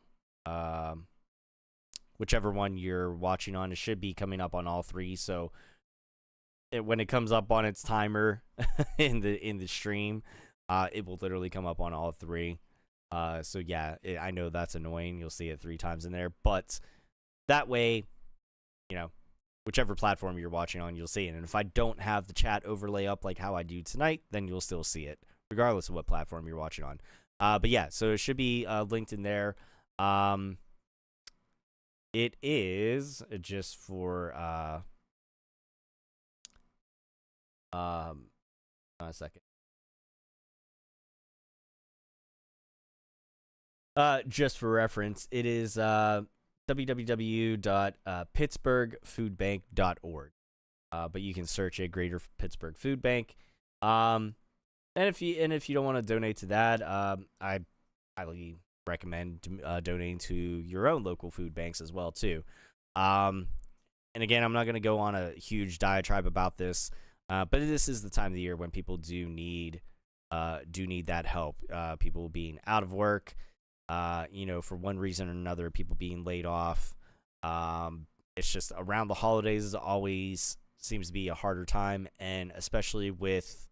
watching on. It should be coming up on all 3. So when it comes up on its timer in the stream, it will literally come up on all 3. So yeah, I know that's annoying. You'll see it 3 times in there, but that way, whichever platform you're watching on, you'll see it. And if I don't have the chat overlay up like how I do tonight, then you'll still see it, regardless of what platform you're watching on. But yeah, so it should be linked in there. It is just for a second. Just for reference, it is www.pittsburghfoodbank.org. But you can search it, Greater Pittsburgh Food Bank. And if you don't want to donate to that, I highly recommend donating to your own local food banks as well too. And again, I'm not going to go on a huge diatribe about this, but this is the time of the year when people do need that help. People being out of work, for one reason or another, people being laid off. It's just around the holidays always seems to be a harder time, and especially with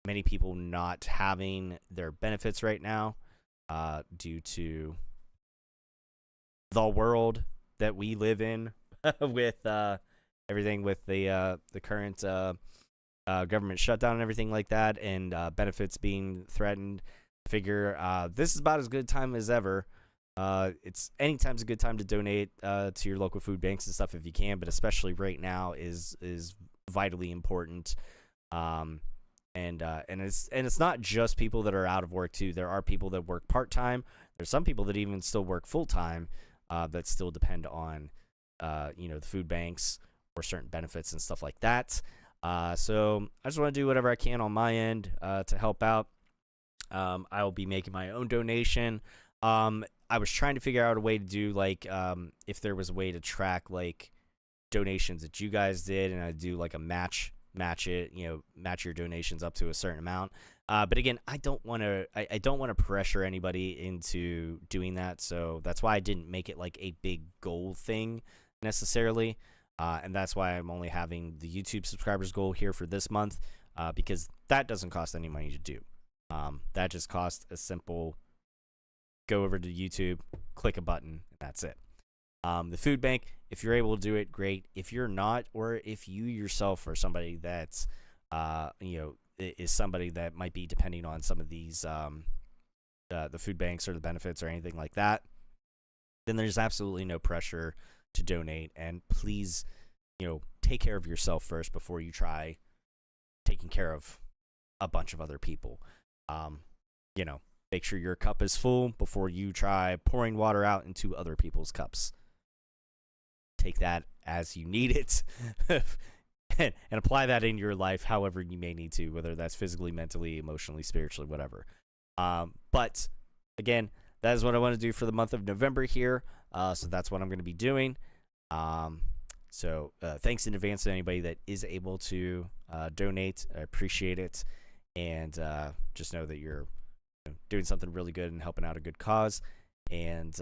many people not having their benefits right now due to the world that we live in with everything with the current government shutdown and everything like that, and benefits being threatened. I figure this is about as good time as ever. It's anytime's a good time to donate to your local food banks and stuff if you can, but especially right now is vitally important. And it's not just people that are out of work too. There are people that work part-time. There's some people that even still work full-time that still depend on the food banks or certain benefits and stuff like that. So I just want to do whatever I can on my end to help out. I will be making my own donation. I was trying to figure out a way to do like if there was a way to track like donations that you guys did, and I do like a match it, match your donations up to a certain amount. But again, I don't want to pressure anybody into doing that, so that's why I didn't make it like a big goal thing necessarily. And that's why I'm only having the YouTube subscribers goal here for this month, because that doesn't cost any money to do. That just costs a simple go over to YouTube, click a button, and that's it. The food bank, if you're able to do it, great. If you're not, or if you yourself are somebody that's, is somebody that might be depending on some of these, the food banks or the benefits or anything like that, then there's absolutely no pressure to donate. And please, take care of yourself first before you try taking care of a bunch of other people. Make sure your cup is full before you try pouring water out into other people's cups. Take that as you need it and apply that in your life however you may need to, whether that's physically, mentally, emotionally, spiritually, whatever. But again, that is what I want to do for the month of November here. So that's what I'm going to be doing. So thanks in advance to anybody that is able to donate. I appreciate it. And just know that you're doing something really good and helping out a good cause. And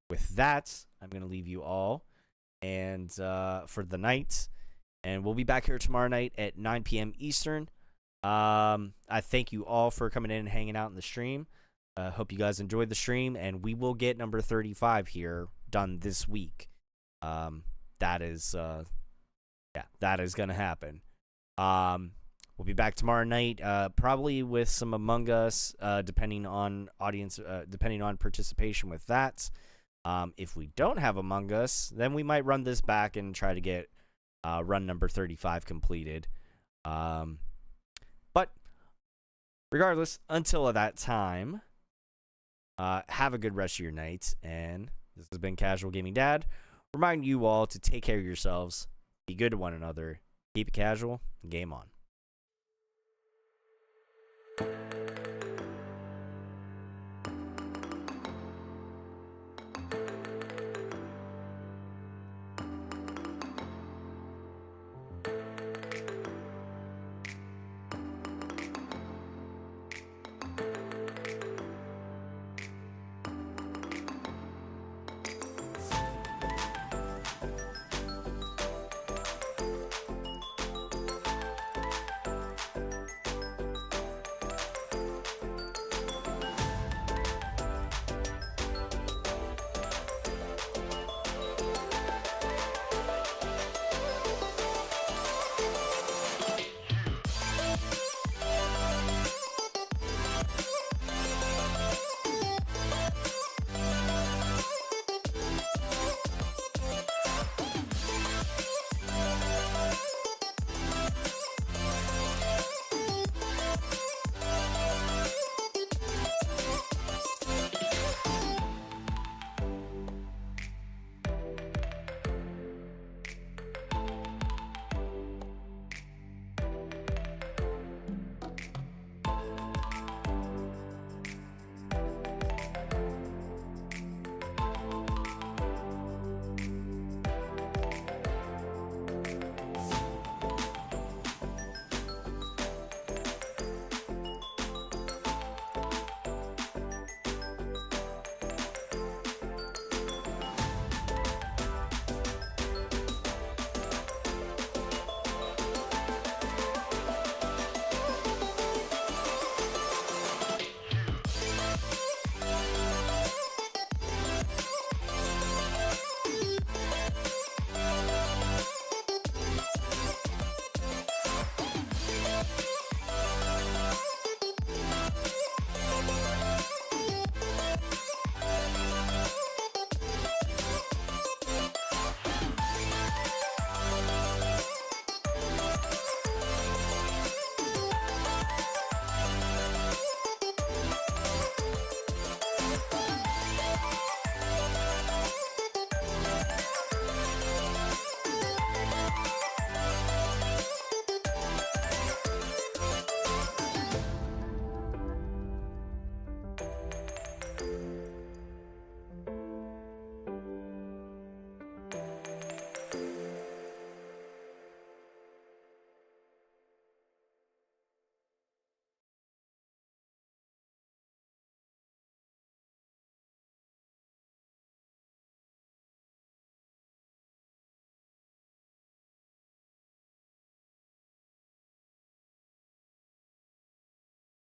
with that, I'm going to leave you all and for the night. And we'll be back here tomorrow night at 9 p.m. Eastern. I thank you all for coming in and hanging out in the stream. Hope you guys enjoyed the stream. And we will get number 35 here done this week. That is going to happen. We'll be back tomorrow night, probably with some Among Us, depending on audience, depending on participation with that. If we don't have Among Us, then we might run this back and try to get run number 35 completed. But regardless, until that time, have a good rest of your night. And this has been Casual Gaming Dad, reminding you all to take care of yourselves, be good to one another, keep it casual, and game on.